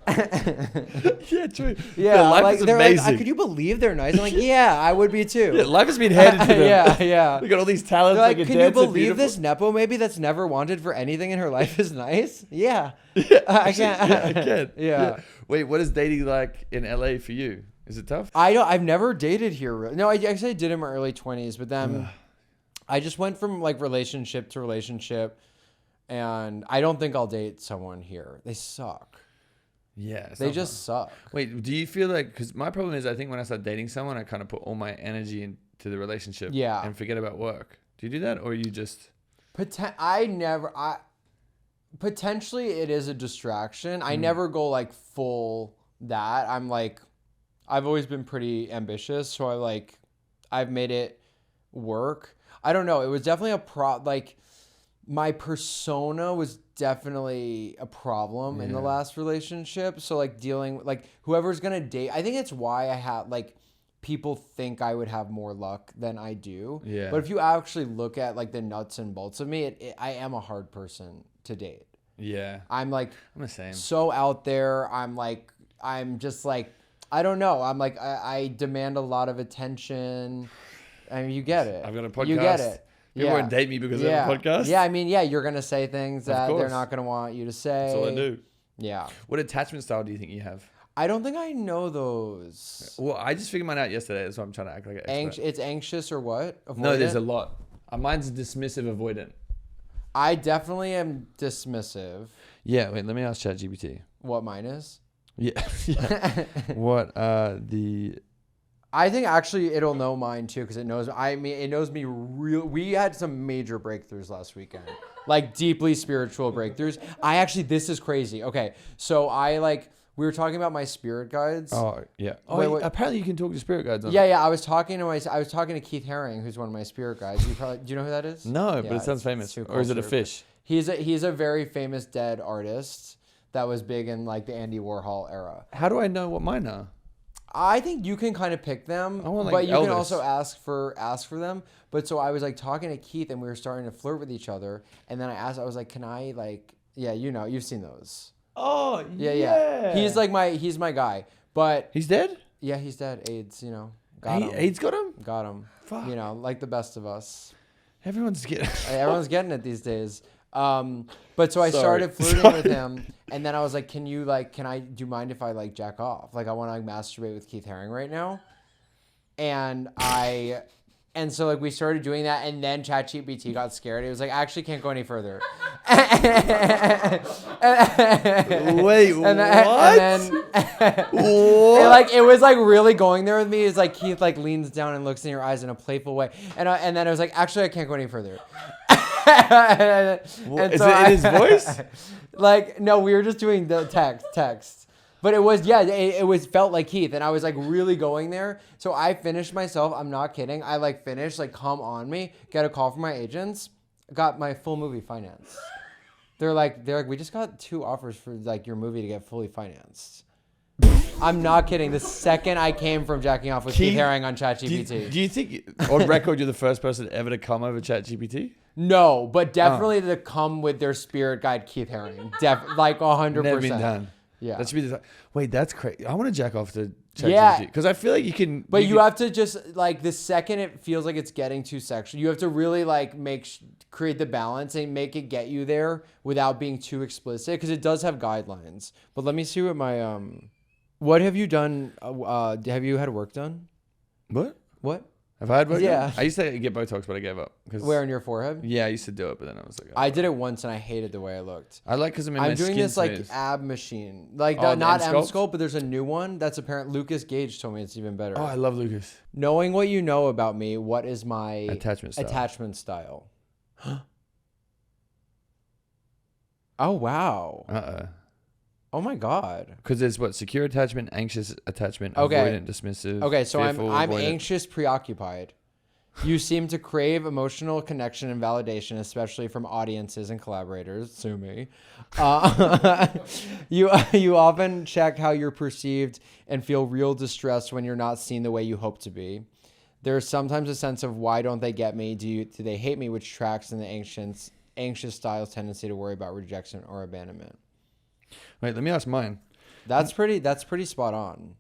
Yeah, true. Yeah, life like is they're amazing. like, could you believe they're nice? I'm like, yeah, I would be too. Yeah, life has been handed to them. Yeah. They got all these talents. They're like, they can you dance, they're believe this beautiful. Nepo maybe that's never wanted for anything in her life is nice? Yeah. I can't. Yeah, I can. Yeah. Wait, what is dating like in LA for you? Is it tough? I've never dated here. Really. No, I actually did in my early 20s, but then I just went from like relationship to relationship, and I don't think I'll date someone here. They suck. Yeah. it's They not just suck. fun. Wait, do you feel like, because my problem is I think when I start dating someone, I kind of put all my energy into the relationship and forget about work. Do you do that, or you just... Potentially it is a distraction. I never go like full that. I'm like, I've always been pretty ambitious, so I've made it work. I don't know. It was definitely like my persona was definitely a problem in the last relationship. So like dealing like whoever's gonna date, I think it's why I have like people think I would have more luck than I do. Yeah. But if you actually look at like the nuts and bolts of me, I am a hard person to date. Yeah. I'm like I'm the same. so out there. I'm just like, I don't know. I'm like, I demand a lot of attention. I mean, you get it. I've got a podcast. You get it. People won't date me because I have a podcast. Yeah, I mean, you're going to say things that they're course. not going to want you to say. That's all I do. Yeah. What attachment style do you think you have? I don't think I know those. Well, I just figured mine out yesterday. That's why I'm trying to act like an expert. It's anxious or what? No, there's a Avoidant? lot. Mine's dismissive avoidant. I definitely am dismissive. Yeah, wait, let me ask ChatGPT. What mine is? Yeah. Yeah. What the... I think actually it'll know mine too because it knows. I mean, it knows me real. We had some major breakthroughs last weekend, like deeply spiritual breakthroughs. This is crazy. Okay, so we were talking about my spirit guides. Oh yeah. Oh, Wait. apparently you can talk to spirit guides. Yeah. I was talking to Keith Haring, who's one of my spirit guides. Do you know who that is? No, Yeah, but it sounds famous. cool Or is it a fish? He's a very famous dead artist that was big in like the Andy Warhol era. How do I know what mine are? I think you can kind of pick them, I want, like, but you Elvis. can also ask for them. But so I was like talking to Keith, and we were starting to flirt with each other. And then I was like, "Can I like?" Yeah, you've seen those. Oh Yeah. He's my guy. But he's dead. yeah, he's dead. AIDS. Got him. AIDS got him. Got him. Fuck. Like the best of us. Everyone's getting. Everyone's getting it these days. But so I Sorry. started flirting with him, and then I was like, do you mind if I like jack off? Like I want to like masturbate with Keith Haring right now. And so like we started doing that, and then ChatGPT got scared. It was like, I actually can't go any further. Wait, And what? then it was like really going there with me. It's like Keith like leans down and looks in your eyes in a playful way, and then I was like, actually, I can't go any further. Is it in his voice? Like, no, we were just doing the text. But it was felt like Keith, and I was like really going there. So I finished myself. I'm not kidding. I like finished, like come on me, get a call from my agents, got my full movie financed. They're like, we just got 2 offers for like your movie to get fully financed. I'm not kidding. The second I came from jacking off with Keith Haring on ChatGPT. Do you think on record you're the first person ever to come over ChatGPT? No, but definitely to come with their spirit guide Keith Haring. Like 100%. Never been done. Yeah. That should be wait, that's crazy. I want to jack off to ChatGPT. Yeah. Because I feel like you can. But you have to just like the second it feels like it's getting too sexual, you have to really like create the balance and make it get you there without being too explicit because it does have guidelines. But let me see what my what have you done? Have you had work done? What? What? Have I had work? Yeah. I used to get Botox, but I gave up. Where on your forehead? Yeah, I used to do it, but then I was like, I did it once and I hated the way I looked. I like because I'm doing this like ab machine, like Oh, not the M M-Sculpt? Sculpt, but there's a new one that's apparent. Lucas Gage told me it's even better. Oh, I love Lucas. Knowing what you know about me, what is my Attachment style. Oh wow. Uh-oh. Oh my god. Because there's secure attachment, anxious attachment, Okay. avoidant, dismissive. Okay, so fearful, I'm avoidant. anxious, preoccupied. You seem to crave emotional connection and validation, especially from audiences and collaborators. Sue me. You often check how you're perceived and feel real distress when you're not seen the way you hope to be. There's sometimes a sense of why don't they get me? Do they hate me? Which tracks in the anxious style's tendency to worry about rejection or abandonment. Wait, let me ask mine. That's pretty spot on.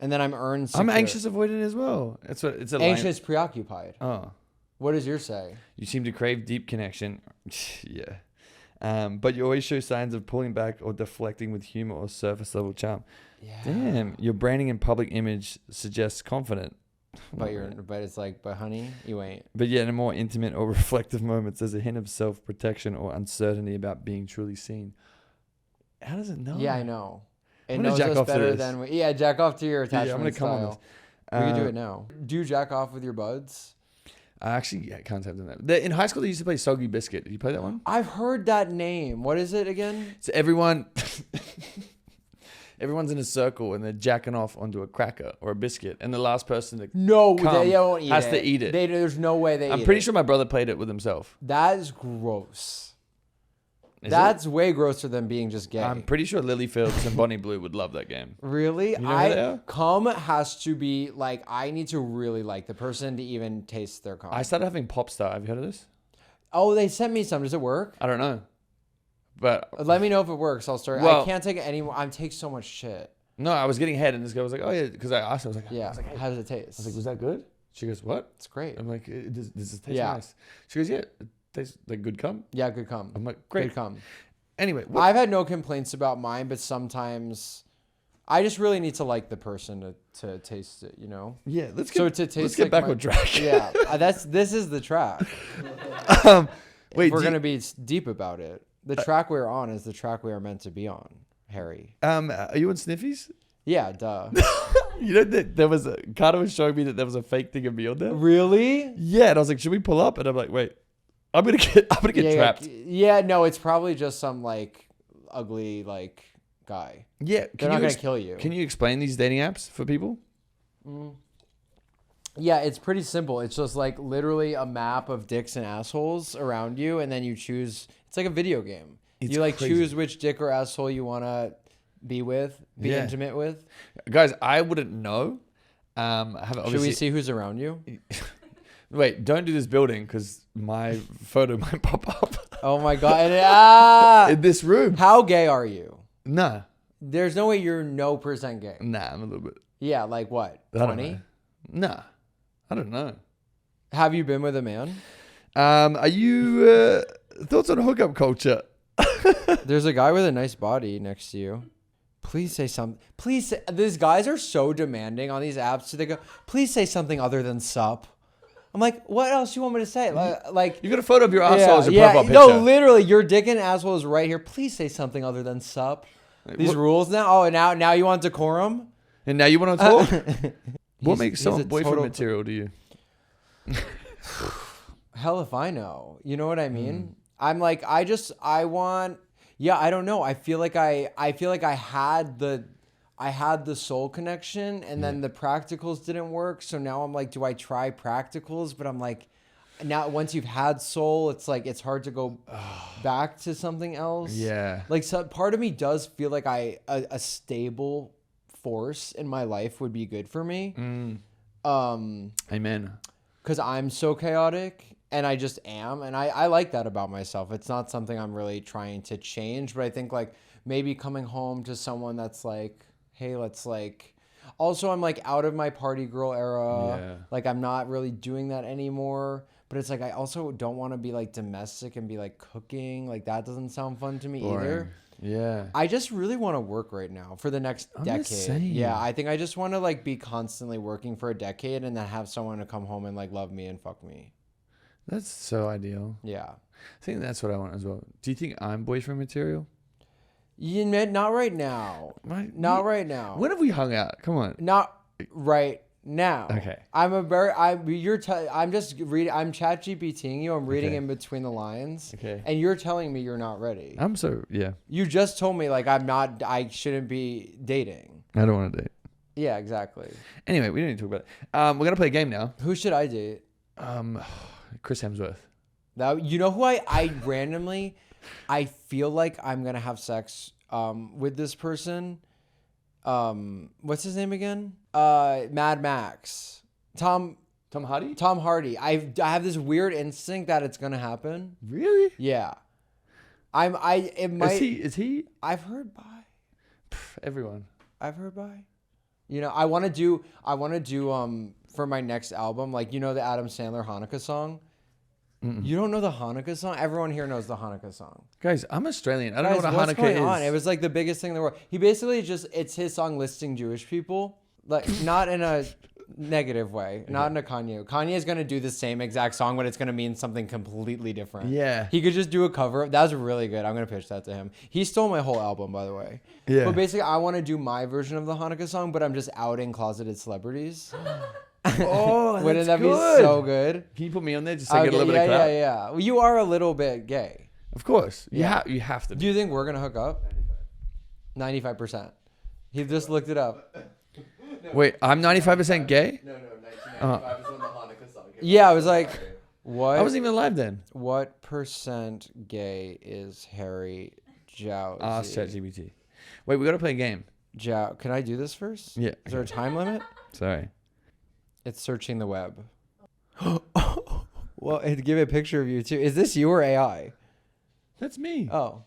And then I'm earned secure. I'm anxious, avoidant as well. It's a line. Anxious, preoccupied. Oh. What does yours say? You seem to crave deep connection. Yeah. But you always show signs of pulling back or deflecting with humor or surface level charm. Yeah. Damn. Your branding and public image suggests confident. But honey, you ain't. But yet in more intimate or reflective moments, there's a hint of self-protection or uncertainty about being truly seen. How does it know? Yeah, I know. It I'm gonna knows jack us off to better this. than we. Yeah, jack off to your attachment I'm gonna come on style. this. We can do it now. Do you jack off with your buds? I actually can't have done that. In high school, they used to play Soggy Biscuit. Did you play that one? I've heard that name. What is it again? So everyone's in a circle and they're jacking off onto a cracker or a biscuit, and the last person to No, come they don't eat has it. to eat it. There's no way they eat it. I'm pretty sure my brother played it with himself. That is gross. Is That's way grosser than being just gay. I'm pretty sure Lily Phillips and Bonnie Blue would love that game. Really? You know who they are? Cum has to be like, I need to really like the person to even taste their cum. I started having Popstar. Have you heard of this? Oh, they sent me some. Does it work? I don't know. But Let me know if it works. I'll start. Well- I can't take it anymore. I take so much shit. no, I was getting head and this guy was like, oh yeah, because I asked her, I was like, Yeah. I was like, How does it taste? was like, was that good? She goes, what? It's great. I'm like, does this taste Yeah. nice? She goes, yeah, it tastes like good cum. Yeah, good cum. I'm like, great. Good cum. Anyway, I've had no complaints about mine, but sometimes I just really need to like the person to taste it, you know? yeah, let's So get, to taste let's get like back my- on track. Yeah, this is the track. Wait, if we're gonna be deep about it, the track we're on is the track we are meant to be on, Harry. Are you on Sniffies? Yeah, duh. You know that there was Carter was showing me that there was a fake thing of me on there. Really? Yeah, and I was like, should we pull up? And I'm like, wait, I'm gonna get trapped. Yeah, no, it's probably just some like ugly like guy. Yeah, They're not gonna kill you. Can you explain these dating apps for people? Yeah, it's pretty simple. It's just like literally a map of dicks and assholes around you, and then you choose. It's like a video game. It's you like crazy. choose which dick or asshole you want to be with, be Yeah. intimate with. Guys, I wouldn't know. Should we see who's around you? Wait, don't do this building because my photo might pop up Oh my god! in this room. How gay are you? Nah, There's no way you're no percent gay. nah, I'm a little bit. Yeah, like what? I don't 20? know. Nah, I don't know. Have you been with a man? Are you thoughts on hookup culture? There's a guy with a nice body next to you. Please say something. Please say, these guys are so demanding on these apps. So they go, please say something other than sup. I'm like, what else do you want me to say? Like You got a photo of your asshole as your profile picture. No, literally, your dick and asshole is right here. Please say something other than sup. These what- rules now. Oh, now you want decorum? And now you want to talk? What makes he's someone a boyfriend total- material to you? Hell if I know. You know what I mean? I'm like, I don't know. I feel like I had the soul connection, and then the practicals didn't work. So now I'm like, do I try practicals? But I'm like, now once you've had soul, it's like it's hard to go back to something else. Yeah. Like, so part of me does feel like a stable force in my life would be good for me. Amen. Because I'm so chaotic, and I just am, and I like that about myself. It's not something I'm really trying to change, but I think like maybe coming home to someone that's like, hey, let's like, also I'm like out of my party girl era. Yeah. Like I'm not really doing that anymore, but it's like I also don't want to be like domestic and be like cooking. Like that doesn't sound fun to me either. Yeah. I just really want to work right now for the next I'm the decade. same. Yeah, I think I just want to like be constantly working for a decade and then have someone to come home and like love me and fuck me. That's so ideal. Yeah. I think that's what I want as well. Do you think I'm boyfriend material? You admit, not right now. Right. Not right now. When have we hung out? Come on. Not right now. Okay. I'm just reading. I'm chat GPTing you. I'm reading Okay. in between the lines. Okay. And you're telling me you're not ready. Yeah. You just told me like I shouldn't be dating. I don't want to date. Yeah, exactly. Anyway, we don't need to talk about it. We're gonna play a game now. Who should I date? Chris Hemsworth. That you know who I randomly I feel like I'm gonna have sex with this person. What's his name again? Mad Max. Tom Hardy. Tom Hardy. I have this weird instinct that it's gonna happen. Really? Yeah. It might. Is he? I've heard by. Everyone. I've heard by. You know, I want to do for my next album, like, you know, the Adam Sandler Hanukkah song. You don't know the Hanukkah song? Everyone here knows the Hanukkah song. Guys, I'm Australian. I don't Guys, know what a what's Hanukkah going is. on? It was like the biggest thing in the world. He basically it's his song listing Jewish people, like not in a negative way, not in a Kanye. Kanye is gonna do the same exact song, but it's gonna mean something completely different. Yeah. He could just do a cover. That was really good. I'm gonna pitch that to him. He stole my whole album, by the way. Yeah. But basically, I want to do my version of the Hanukkah song, but I'm just outing closeted celebrities. Oh, Wouldn't that good. be so good? Can you put me on there just so I get a little bit yeah, of clout? yeah. Well, you are a little bit gay. Of course. Yeah. You have to. Do you think we're gonna hook up? 95%. He just looked it up. Wait, I'm 95% gay? No, 1995 is when the Hanukkah song came. Yeah, I was like, what? I wasn't even alive then. What percent gay is Harry Jowsey? Ask ChatGPT. Wait, we gotta play a game. Can I do this first? Yeah. Is there a time limit? Sorry. It's searching the web. Well, it'd give a picture of you too. Is this you or AI? That's me. Oh,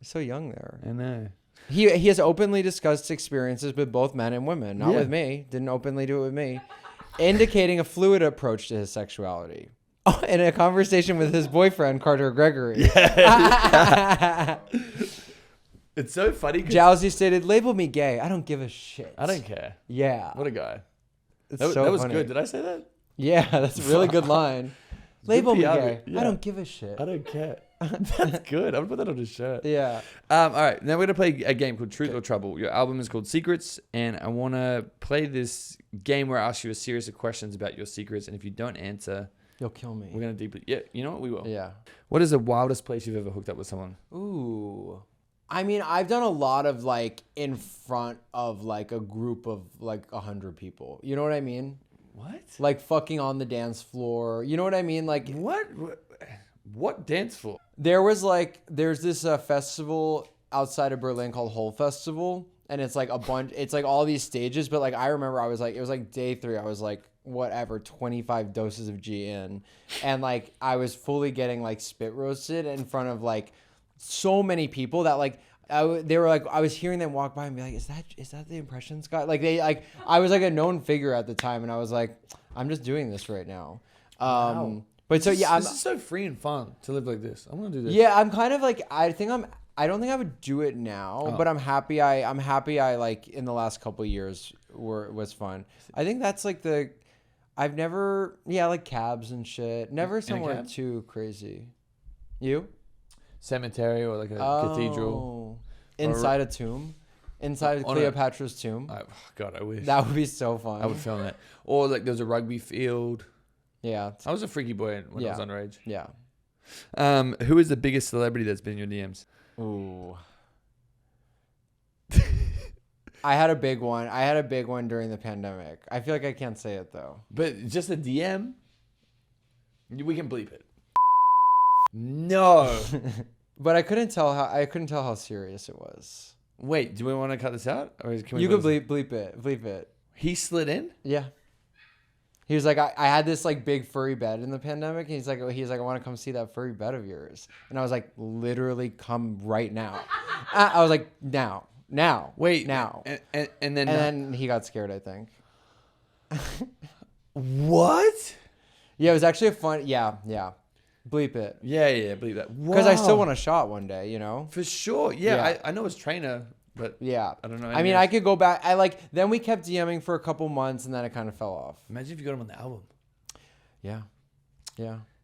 you're so young there. I know. He has openly discussed experiences with both men and women. Not Yeah. with me. Didn't openly do it with me. Indicating a fluid approach to his sexuality. Oh, in a conversation with his boyfriend, Carter Gregory. It's so funny. Jowsey stated, label me gay. I don't give a shit. I don't care. Yeah. What a guy. It's That so was funny. good. Did I say that? Yeah, that's a really good line. Label me PR, gay. yeah. I don't give a shit. I don't care. That's good. I'm gonna put that on a shirt. Yeah. All right. Now we're gonna play a game called Truth or Trouble. Your album is called Secrets, and I wanna play this game where I ask you a series of questions about your secrets, and if you don't answer, You'll kill me. we're gonna deeply. Yeah. You know what? We will. Yeah. What is the wildest place you've ever hooked up with someone? Ooh. I mean, I've done a lot of like in front of like a group of like 100 people. You know what I mean? What? Like fucking on the dance floor. You know what I mean? Like What dance floor? there's this festival outside of Berlin called Hole Festival, and it's like a bunch. It's like all these stages, but like I remember it was like day 3. I was like whatever 25 doses of G in, and like I was fully getting like spit roasted in front of like so many people that like. They were like, I was hearing them walk by and be like, is that the Impressions guy? Like I was like a known figure at the time, and I was like, I'm just doing this right now. Wow. But so yeah, this is so free and fun to live like this. I want to do this. yeah, I'm kind of like, I don't think I would do it now, but I'm happy I like in the last couple of years was fun. I think that's like I've never, like cabs and shit. Never somewhere cab? too crazy. You? Cemetery or like a cathedral. Inside a tomb. Inside on Cleopatra's tomb. God, I wish. That would be so fun. I would film that. Or like there's a rugby field. Yeah. I was a freaky boy when I was underage. Yeah. Who is the biggest celebrity that's been in your DMs? Ooh. I had a big one. I had a big one during the pandemic. I feel like I can't say it though. But just a DM? We can bleep it. No. But I couldn't tell how serious it was. Wait, do we want to cut this out? Or can we You could bleep it. He slid in? Yeah. He was like, I had this like big furry bed in the pandemic. And he's like, I want to come see that furry bed of yours. And I was like, literally come right now. I was like, now. Wait. Now. And then he got scared, I think. What? Yeah, it was actually a fun, yeah. Bleep it. Yeah, believe that. Because I still want a shot one day, you know? For sure. Yeah, Yeah. I know his trainer, but Yeah. I don't know. I mean, I could go back. Then we kept DMing for a couple months and then it kind of fell off. Imagine if you got him on the album. Yeah.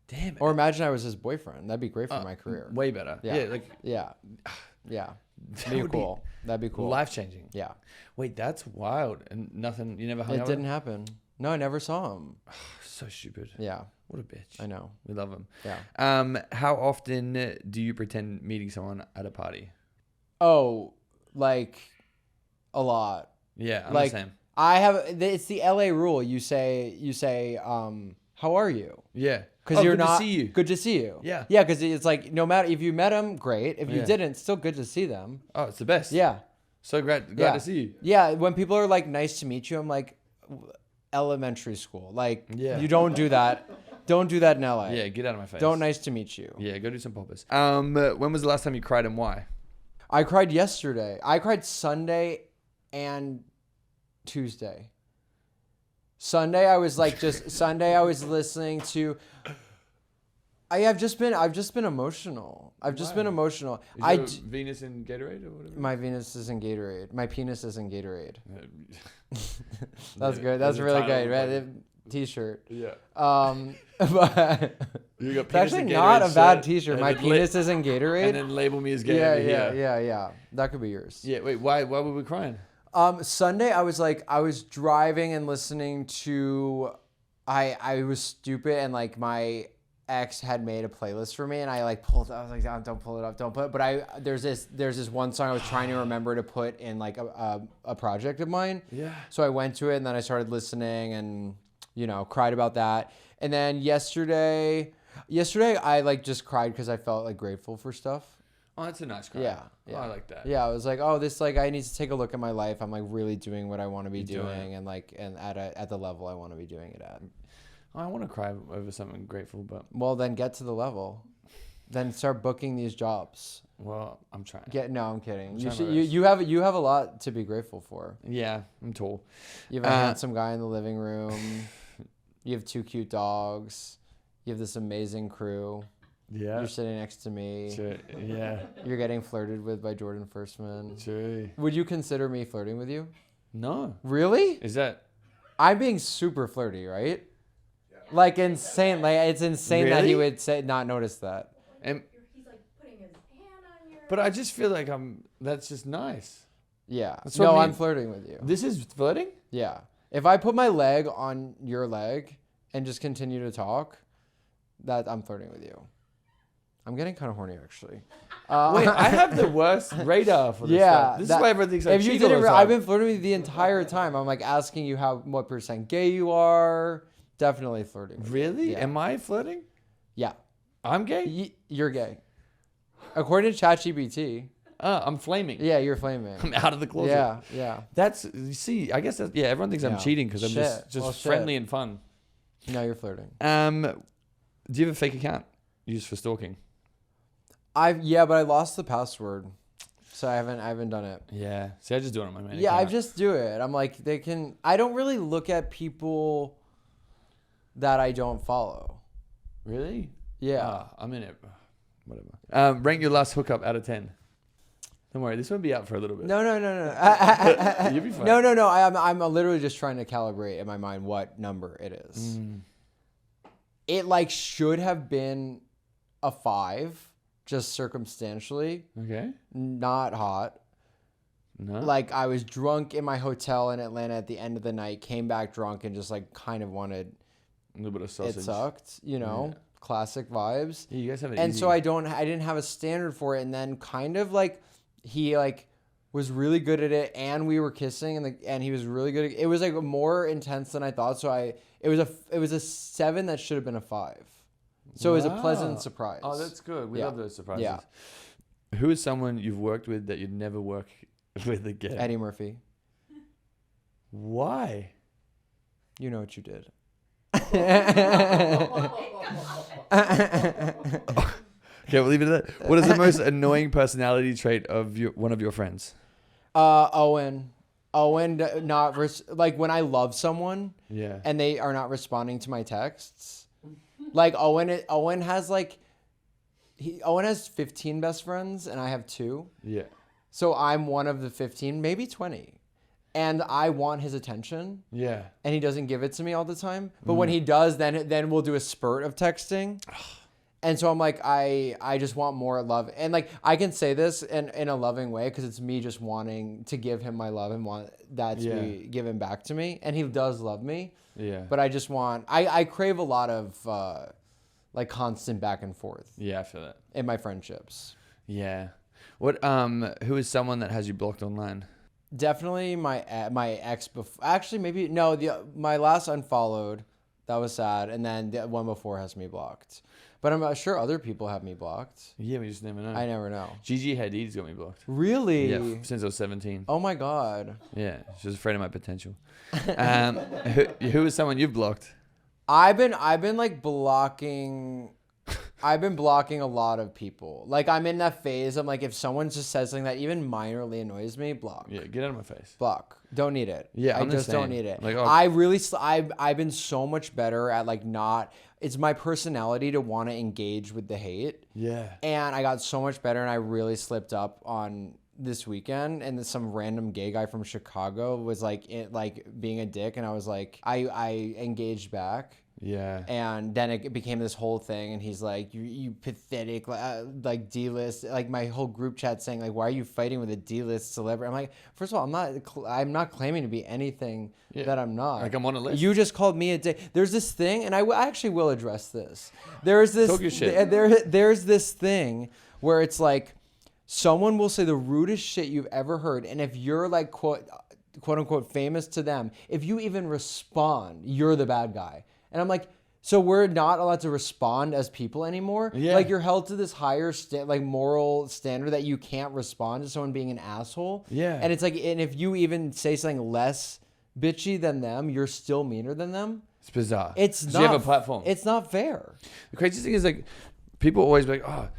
Damn. Or imagine I was his boyfriend. That'd be great for my career. Way better. Yeah. Yeah. That'd be cool. That'd be cool. Life changing. Yeah. Wait, that's wild. And nothing, you never hung It out didn't with him? happen. No, I never saw him. So stupid. Yeah. What a bitch. I know. We love him. Yeah. How often do you pretend meeting someone at a party? Oh, like a lot. Yeah, I'm Like the same. it's the LA rule. You say, how are you? Yeah. Because you're good not to see you. good to see you. Yeah. Yeah, because it's like no matter if you met them, great. If you Yeah. didn't, still good to see them. Oh, it's the best. Yeah. So glad Yeah. to see you. Yeah. When people are like nice to meet you, I'm like elementary school. Like Yeah. you don't do that. Don't do that in LA. Yeah, get out of my face. Don't nice to meet you. Yeah, go do some poppers. When was the last time you cried and why? I cried yesterday. I cried Sunday and Tuesday. Sunday I was listening to I've just been emotional. Is Venus in Gatorade or whatever? My Venus is in Gatorade. My penis is in Gatorade. That's Yeah, good. That's the really title, good. Right? T-shirt. Yeah. But You got it's actually not a bad T-shirt. My penis is in Gatorade. And then label me as gay. Yeah. That could be yours. Yeah. Wait. Why were we crying? Sunday I was driving and listening to I was stupid and like my ex had made a playlist for me and I like pulled I was like don't pull it up but there's this one song I was trying to remember to put in like a project of mine. Yeah. So I went to it and then I started listening and cried about that. And then yesterday I like just cried because I felt like grateful for stuff. Oh, that's a nice cry. Yeah. Oh, I like that. Yeah, I was like, oh, this like I need to take a look at my life. I'm like really doing what I want to be You're doing doing, and like at the level I want to be doing it at. Oh, I want to cry over something grateful, but Well, then get to the level, then start booking these jobs. well, I'm trying. No, I'm kidding. I'm You trying should, my you best. you have a lot to be grateful for. Yeah, I'm tall. You have a handsome guy in the living room. You have 2 cute dogs. You have this amazing crew. Yeah. You're sitting next to me. Sure. Yeah. You're getting flirted with by Jordan Firstman. Sure. Would you consider me flirting with you? No. Really? Is that? I'm being super flirty, right? Like insane. Like it's insane that he Really? would say not notice that. And He's like putting his hand on your. but I just feel like that's just nice. Yeah. That's what No, I I'm mean. flirting with you. This is flirting? Yeah. If I put my leg on your leg and just continue to talk, that I'm flirting with you. I'm getting kind of horny actually. Wait, I have the worst radar for this Yeah, stuff. This is why everyone thinks I if you cheat all didn't, the time. I've been flirting with you the entire time. I'm like asking you what percent gay you are. Definitely flirting. With you. Really? Yeah. Am I flirting? Yeah. I'm gay? You're gay. According to ChatGPT. I'm flaming. Yeah, you're flaming. I'm out of the closet. Yeah, yeah. That's, you see, I guess that's, yeah, everyone thinks I'm Yeah. cheating because I'm Shit. just Well, shit. friendly and fun. No, you're flirting. Do you have a fake account used for stalking? But I lost the password, so I haven't done it. Yeah. See, I just do it on my main Yeah, I account. just do it. I'm like I don't really look at people that I don't follow. Really? Yeah. I'm in it. Whatever. Rank your last hookup out of 10. Don't worry, this won't be out for a little bit. No. You'll be fine. No. I'm literally just trying to calibrate in my mind what number it is. It like should have been a 5, just circumstantially. Okay. Not hot. No. Like I was drunk in my hotel in Atlanta at the end of the night, came back drunk and just like kind of wanted. A little bit of sausage. It sucked, classic vibes. Yeah, you guys have it And easy. so I didn't have a standard for it, and then kind of like he like was really good at it, and we were kissing, and he was really good. It was like more intense than I thought. So it was a 7 that should have been a 5. So it was a pleasant Wow. surprise. Oh, that's good. We Yeah. love those surprises. Yeah. Who is someone you've worked with that you'd never work with again? Eddie Murphy. Why? You know what you did. Okay, we'll leave it at that. What is the most annoying personality trait of one of your friends? Owen. Like when I love someone Yeah. and they are not responding to my texts. Like Owen has like Owen has 15 best friends and I have 2. Yeah. So I'm one of the 15, maybe 20. And I want his attention Yeah. and he doesn't give it to me all the time. But when he does, then we'll do a spurt of texting. And so I'm like, I just want more love. And like, I can say this in a loving way because it's me just wanting to give him my love and want that to be given back to me. And he does love me. Yeah. But I just want, I crave a lot of like constant back and forth Yeah, I feel that. in my friendships. Yeah. What? Who is someone that has you blocked online? Definitely my ex before. Actually, maybe no. My last unfollowed. That was sad. And then the one before has me blocked. But I'm sure other people have me blocked. Yeah, we just never know. I never know. Gigi Hadid's got me blocked. Really? Yeah, since I was 17. Oh my god. Yeah, she was afraid of my potential. Who is someone you've blocked? I've been like blocking. I've been blocking a lot of people. Like I'm in that phase. I'm like, if someone just says something that even minorly annoys me, block. Yeah, get out of my face. Block. Don't need it. Yeah, I I'm the just don't same. need it. Like, oh. I've been so much better at like not. It's my personality to want to engage with the hate. Yeah. And I got so much better, and I really slipped up on this weekend. And then some random gay guy from Chicago was like, being a dick, and I was like, I engaged back. Yeah. And then it became this whole thing, and he's like, "You pathetic, like D-list." Like my whole group chat saying, like, "Why are you fighting with a D-list celebrity?" I'm like, first of all, I'm not claiming to be anything that I'm not. Like I'm on a list. You just called me a dick. There's this thing, and I actually will address this. There's this. Talk your shit. There's this thing where it's like, someone will say the rudest shit you've ever heard, and if you're like quote unquote famous to them, if you even respond, you're the bad guy. And I'm like, so we're not allowed to respond as people anymore? Yeah. Like you're held to this higher moral standard that you can't respond to someone being an asshole. Yeah. And it's like, and if you even say something less bitchy than them, you're still meaner than them. It's bizarre. It's 'Cause not. you have a platform. It's not fair. The crazy thing is like, people always be like, oh,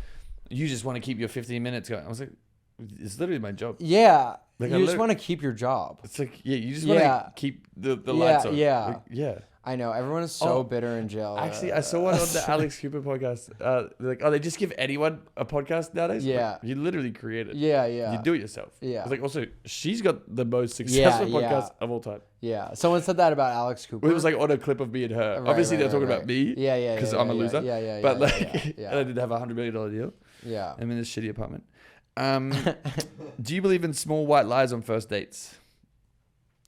you just want to keep your 15 minutes going. I was like, It's literally my job. Yeah. Like, You just want to keep your job. It's like, yeah, you just want to keep the lights on. Yeah. Like, yeah. I know. Everyone is so bitter in jail. Actually, I saw one on the Alex Cooper podcast. They're like, they just give anyone a podcast nowadays. Yeah. Like, you literally create it. Yeah. You do it yourself. Yeah. It's like, also, she's got the most successful podcast of all time. Yeah. Someone said that about Alex Cooper. It was like on a clip of me and her. Obviously, they're talking about me. Yeah. Because I'm a loser. Yeah. But like, and I did have $100 million deal. Yeah. I'm in this shitty apartment. Do you believe in small white lies on first dates?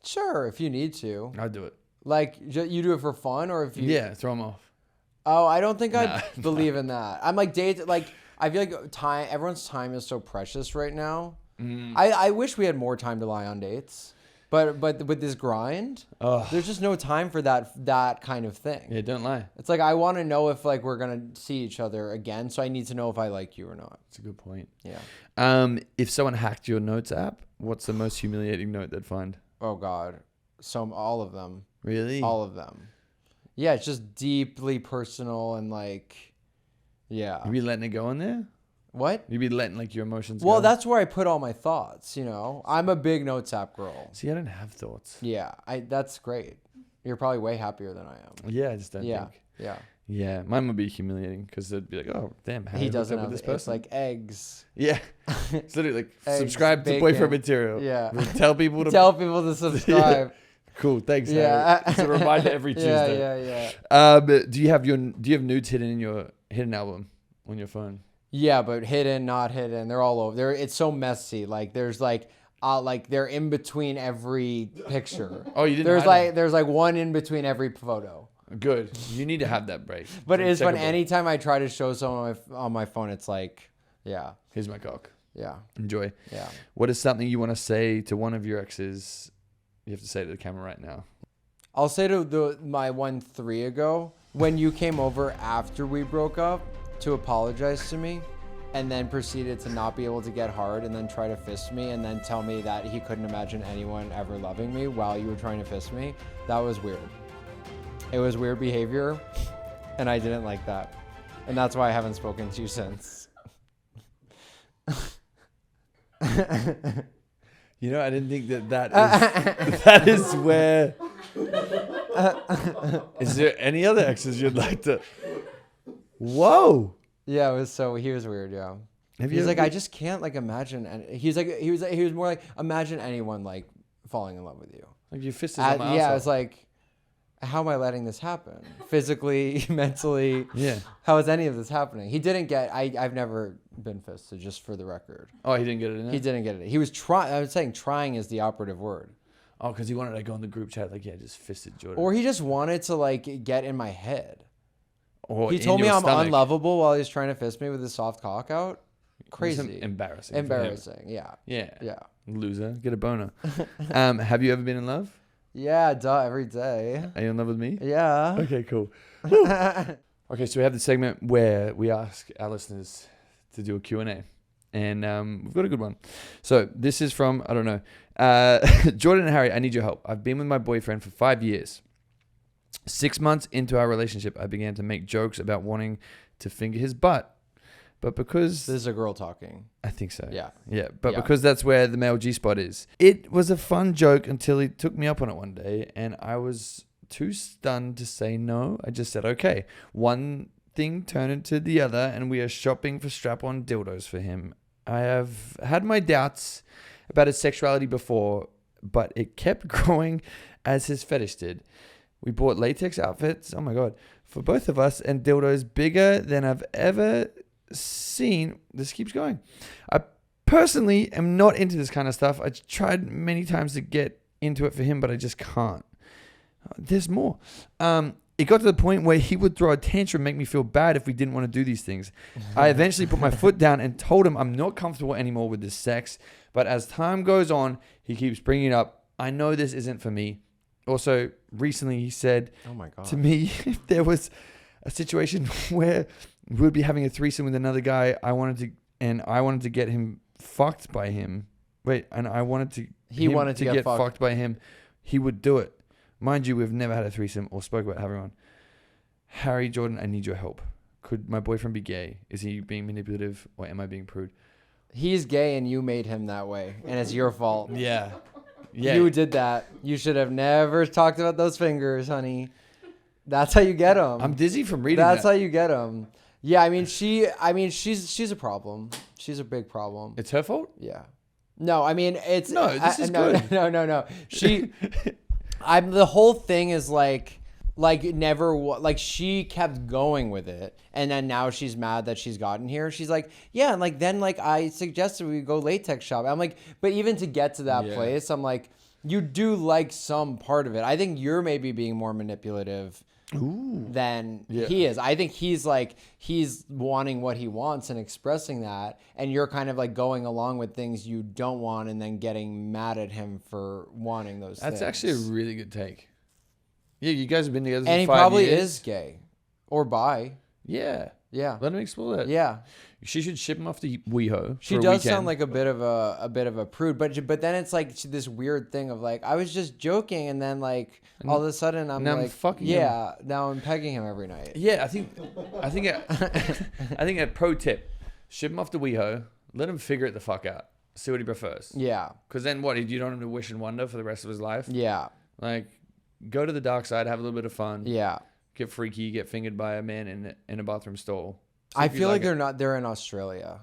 Sure, if you need to. I'd do it. Like, you do it for fun, or if you... Yeah, throw them off. Oh, I don't think I believe in that. I'm like, I feel like everyone's time is so precious right now. I wish we had more time to lie on dates. But with this grind, there's just no time for that kind of thing. Yeah, don't lie. It's like, I want to know if like we're going to see each other again, so I need to know if I like you or not. That's a good point. Yeah. If someone hacked your notes app, what's the most humiliating note they'd find? Oh, God. All of them. Really? All of them. Yeah, it's just deeply personal and like, yeah. You be letting it go in there? What? You be letting like your emotions go? Well, that's where I put all my thoughts, you know. I'm a big notes app girl. See, I don't have thoughts. Yeah, that's great. You're probably way happier than I am. Yeah, I just don't think. Yeah. Yeah, mine would be humiliating because they'd be like, "Oh, damn, how He did I hook doesn't up have with this It's person." like eggs. Yeah, it's literally like Eggs, subscribe to bacon. boyfriend material. Yeah. Tell people to Tell people to subscribe. Cool, thanks. Yeah, Harry. It's a reminder every Tuesday. Yeah. Do you have nudes hidden in your hidden album on your phone? Yeah, but hidden, not hidden. They're all over. It's so messy. Like there's like they're in between every picture. Oh, you didn't. There's like one in between every photo. Good. You need to have that break. But it's fun. Anytime I try to show someone on my phone, it's like, yeah. Here's my cock. Yeah. Enjoy. Yeah. What is something you want to say to one of your exes? You have to say to the camera right now. I'll say to my 1-3 ago, when you came over after we broke up to apologize to me, and then proceeded to not be able to get hard, and then try to fist me, and then tell me that he couldn't imagine anyone ever loving me while you were trying to fist me. That was weird. It was weird behavior, and I didn't like that. And that's why I haven't spoken to you since. You know, I didn't think that is where. Is there any other exes you'd like to? Whoa. Yeah, he was weird. Yeah. He's like, I just can't like imagine. And he was more like, imagine anyone like falling in love with you. Like you fisted on my Yeah, it's like, how am I letting this happen? Physically, mentally. Yeah. How is any of this happening? He didn't get. I've never been fisted, just for the record. Oh, he didn't get it in there? He didn't get it. He was trying. I was saying trying is the operative word. Oh, because he wanted to go in the group chat like, yeah, just fisted Jordan. Or he just wanted to like get in my head. Or he told me I'm unlovable while he was trying to fist me with his soft cock out. Crazy. Embarrassing. Embarrassing. Yeah. Yeah. Yeah. Loser. Get a boner. Have you ever been in love? Yeah, every day. Are you in love with me? Yeah. Okay, cool. Okay, so we have the segment where we ask our listeners to do a Q&A. And we've got a good one. So this is from, I don't know, Jordan and Harry, I need your help. I've been with my boyfriend for 5 years. 6 months into our relationship, I began to make jokes about wanting to finger his butt. But because... This is a girl talking. I think so. Yeah. Yeah, but because that's where the male G-spot is. It was a fun joke until he took me up on it one day, and I was too stunned to say no. I just said, okay. One thing turned into the other, and we are shopping for strap-on dildos for him. I have had my doubts about his sexuality before, but it kept growing as his fetish did. We bought latex outfits, oh my God, for both of us, and dildos bigger than I've ever seen. This keeps going. I personally am not into this kind of stuff. I tried many times to get into it for him, but I just can't. There's more. It got to the point where he would throw a tantrum, make me feel bad if we didn't want to do these things. I eventually put my foot down and told him I'm not comfortable anymore with this sex. But as time goes on, he keeps bringing it up. I know this isn't for me. Also, recently he said to me, if there was a situation where we would be having a threesome with another guy, I wanted to get him fucked by him. I wanted to get fucked by him. He would do it. Mind you, we've never had a threesome or spoke about having one. Harry, Jordan, I need your help. Could my boyfriend be gay? Is he being manipulative or am I being prude? He's gay and you made him that way, and it's your fault. Yeah. Yeah. You did that. You should have never talked about those fingers, honey. That's how you get them. I'm dizzy from reading That's that. how you get them. Yeah, she's a problem. She's a big problem. It's her fault? Yeah. No, it's No, this is no, good. No. The whole thing is like she kept going with it, and then now she's mad that she's gotten here. She's like, yeah, and then I suggested we go latex shop. I'm like, but even to get to that place, I'm like, you do like some part of it. I think you're maybe being more manipulative than he is. I think he's wanting what he wants and expressing that, and you're kind of like going along with things you don't want and then getting mad at him for wanting those things. That's actually a really good take. Yeah, you guys have been together for 5 And years. he probably is gay or bi. Yeah. Yeah. Let him explore that. Yeah. She should ship him off to WeHo. She does sound like a bit of a prude, but then it's like this weird thing of like, I was just joking, and then like all of a sudden I'm now I'm like, fucking yeah, now I'm pegging him every night. Yeah, I think a pro tip: ship him off to WeHo. Let him figure it the fuck out. See what he prefers. Yeah. Because then what? You don't want him to wish and wonder for the rest of his life. Yeah. Like, go to the dark side, have a little bit of fun. Yeah. Get freaky, get fingered by a man in a bathroom stall. I feel like they're in Australia.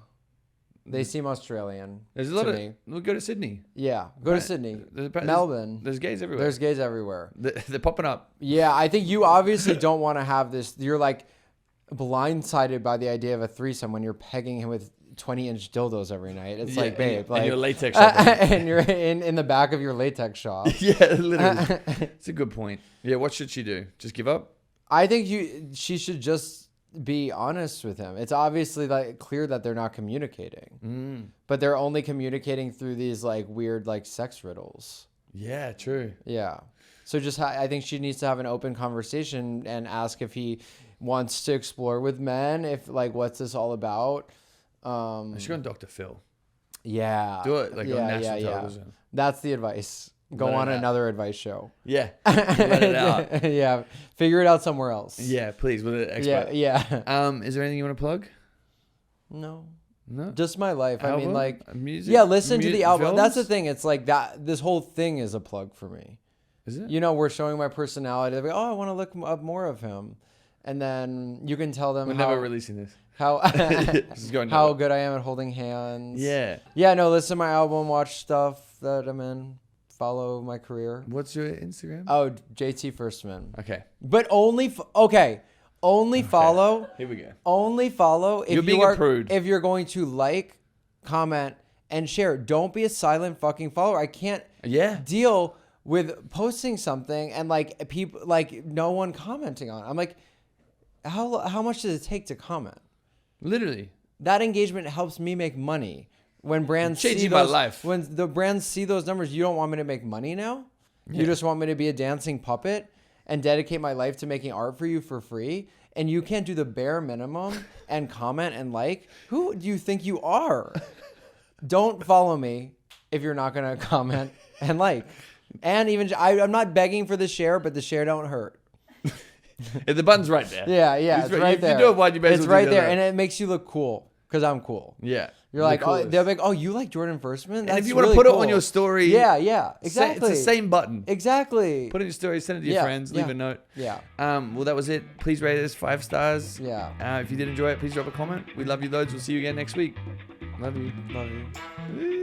They seem Australian. There's a lot to of. me. We'll go to Sydney. Yeah, go to Sydney, There's- Melbourne. There's gays everywhere. There's gays everywhere. They're popping up. Yeah, I think you obviously don't want to have this. You're like blindsided by the idea of a threesome when you're pegging him with 20-inch dildos every night. It's like, babe, and you're latex shopping. and you're in the back of your latex shop. Yeah, literally. It's a good point. Yeah, what should she do? Just give up? I think she should just be honest with him. It's obviously like clear that they're not communicating, but they're only communicating through these like weird like sex riddles. Yeah, true. Yeah. So just I think she needs to have an open conversation and ask if he wants to explore with men. If like, what's this all about? I should go on Dr. Phil. Yeah. Do it like on national television. That's the advice. Go Let it on out. another advice show. Yeah. Let it out. Yeah. Figure it out somewhere else. Yeah, please, with an expert. Yeah. Is there anything you want to plug? No. No. Just my life. I mean, Album? like, Music? yeah, listen to the album. Films? That's the thing. It's like that. This whole thing is a plug for me. Is it? You know, we're showing my personality. They're like, oh, I want to look up more of him. And then you can tell them We're never releasing this. how This is going how nowhere. good I am at holding hands. Yeah. Yeah, no, listen to my album, watch stuff that I'm in, follow my career. What's your Instagram? Oh, JT Firstman. Okay. But only, only follow. Here we go. Only follow if You're being you are, a prude. if you're going to like, comment, and share. Don't be a silent fucking follower. I can't Yeah. deal with posting something and like people, like no one commenting on it. I'm like, how much does it take to comment? Literally. That engagement helps me make money. When brands see Changing my those, life. when the brands see those numbers, you don't want me to make money now. You just want me to be a dancing puppet and dedicate my life to making art for you for free. And you can't do the bare minimum and comment and like. Who do you think you are? Don't follow me if you're not gonna comment and like. And even I'm not begging for the share, but the share don't hurt. The button's right there. Yeah, it's right there. You do it wide, you better It's do right the there, other. and it makes you look cool because I'm cool. Yeah. You're like, oh, coolest. they're like, oh, you like Jordan Firstman? That's And if you want to really put it cool. on your story, yeah, exactly. It's the same button. Exactly. Put it in your story, send it to your Yeah, friends, leave yeah. a note. Yeah. Well, that was it. Please rate us 5 stars. Yeah. If you did enjoy it, please drop a comment. We love you loads. We'll see you again next week. Love you. Love you.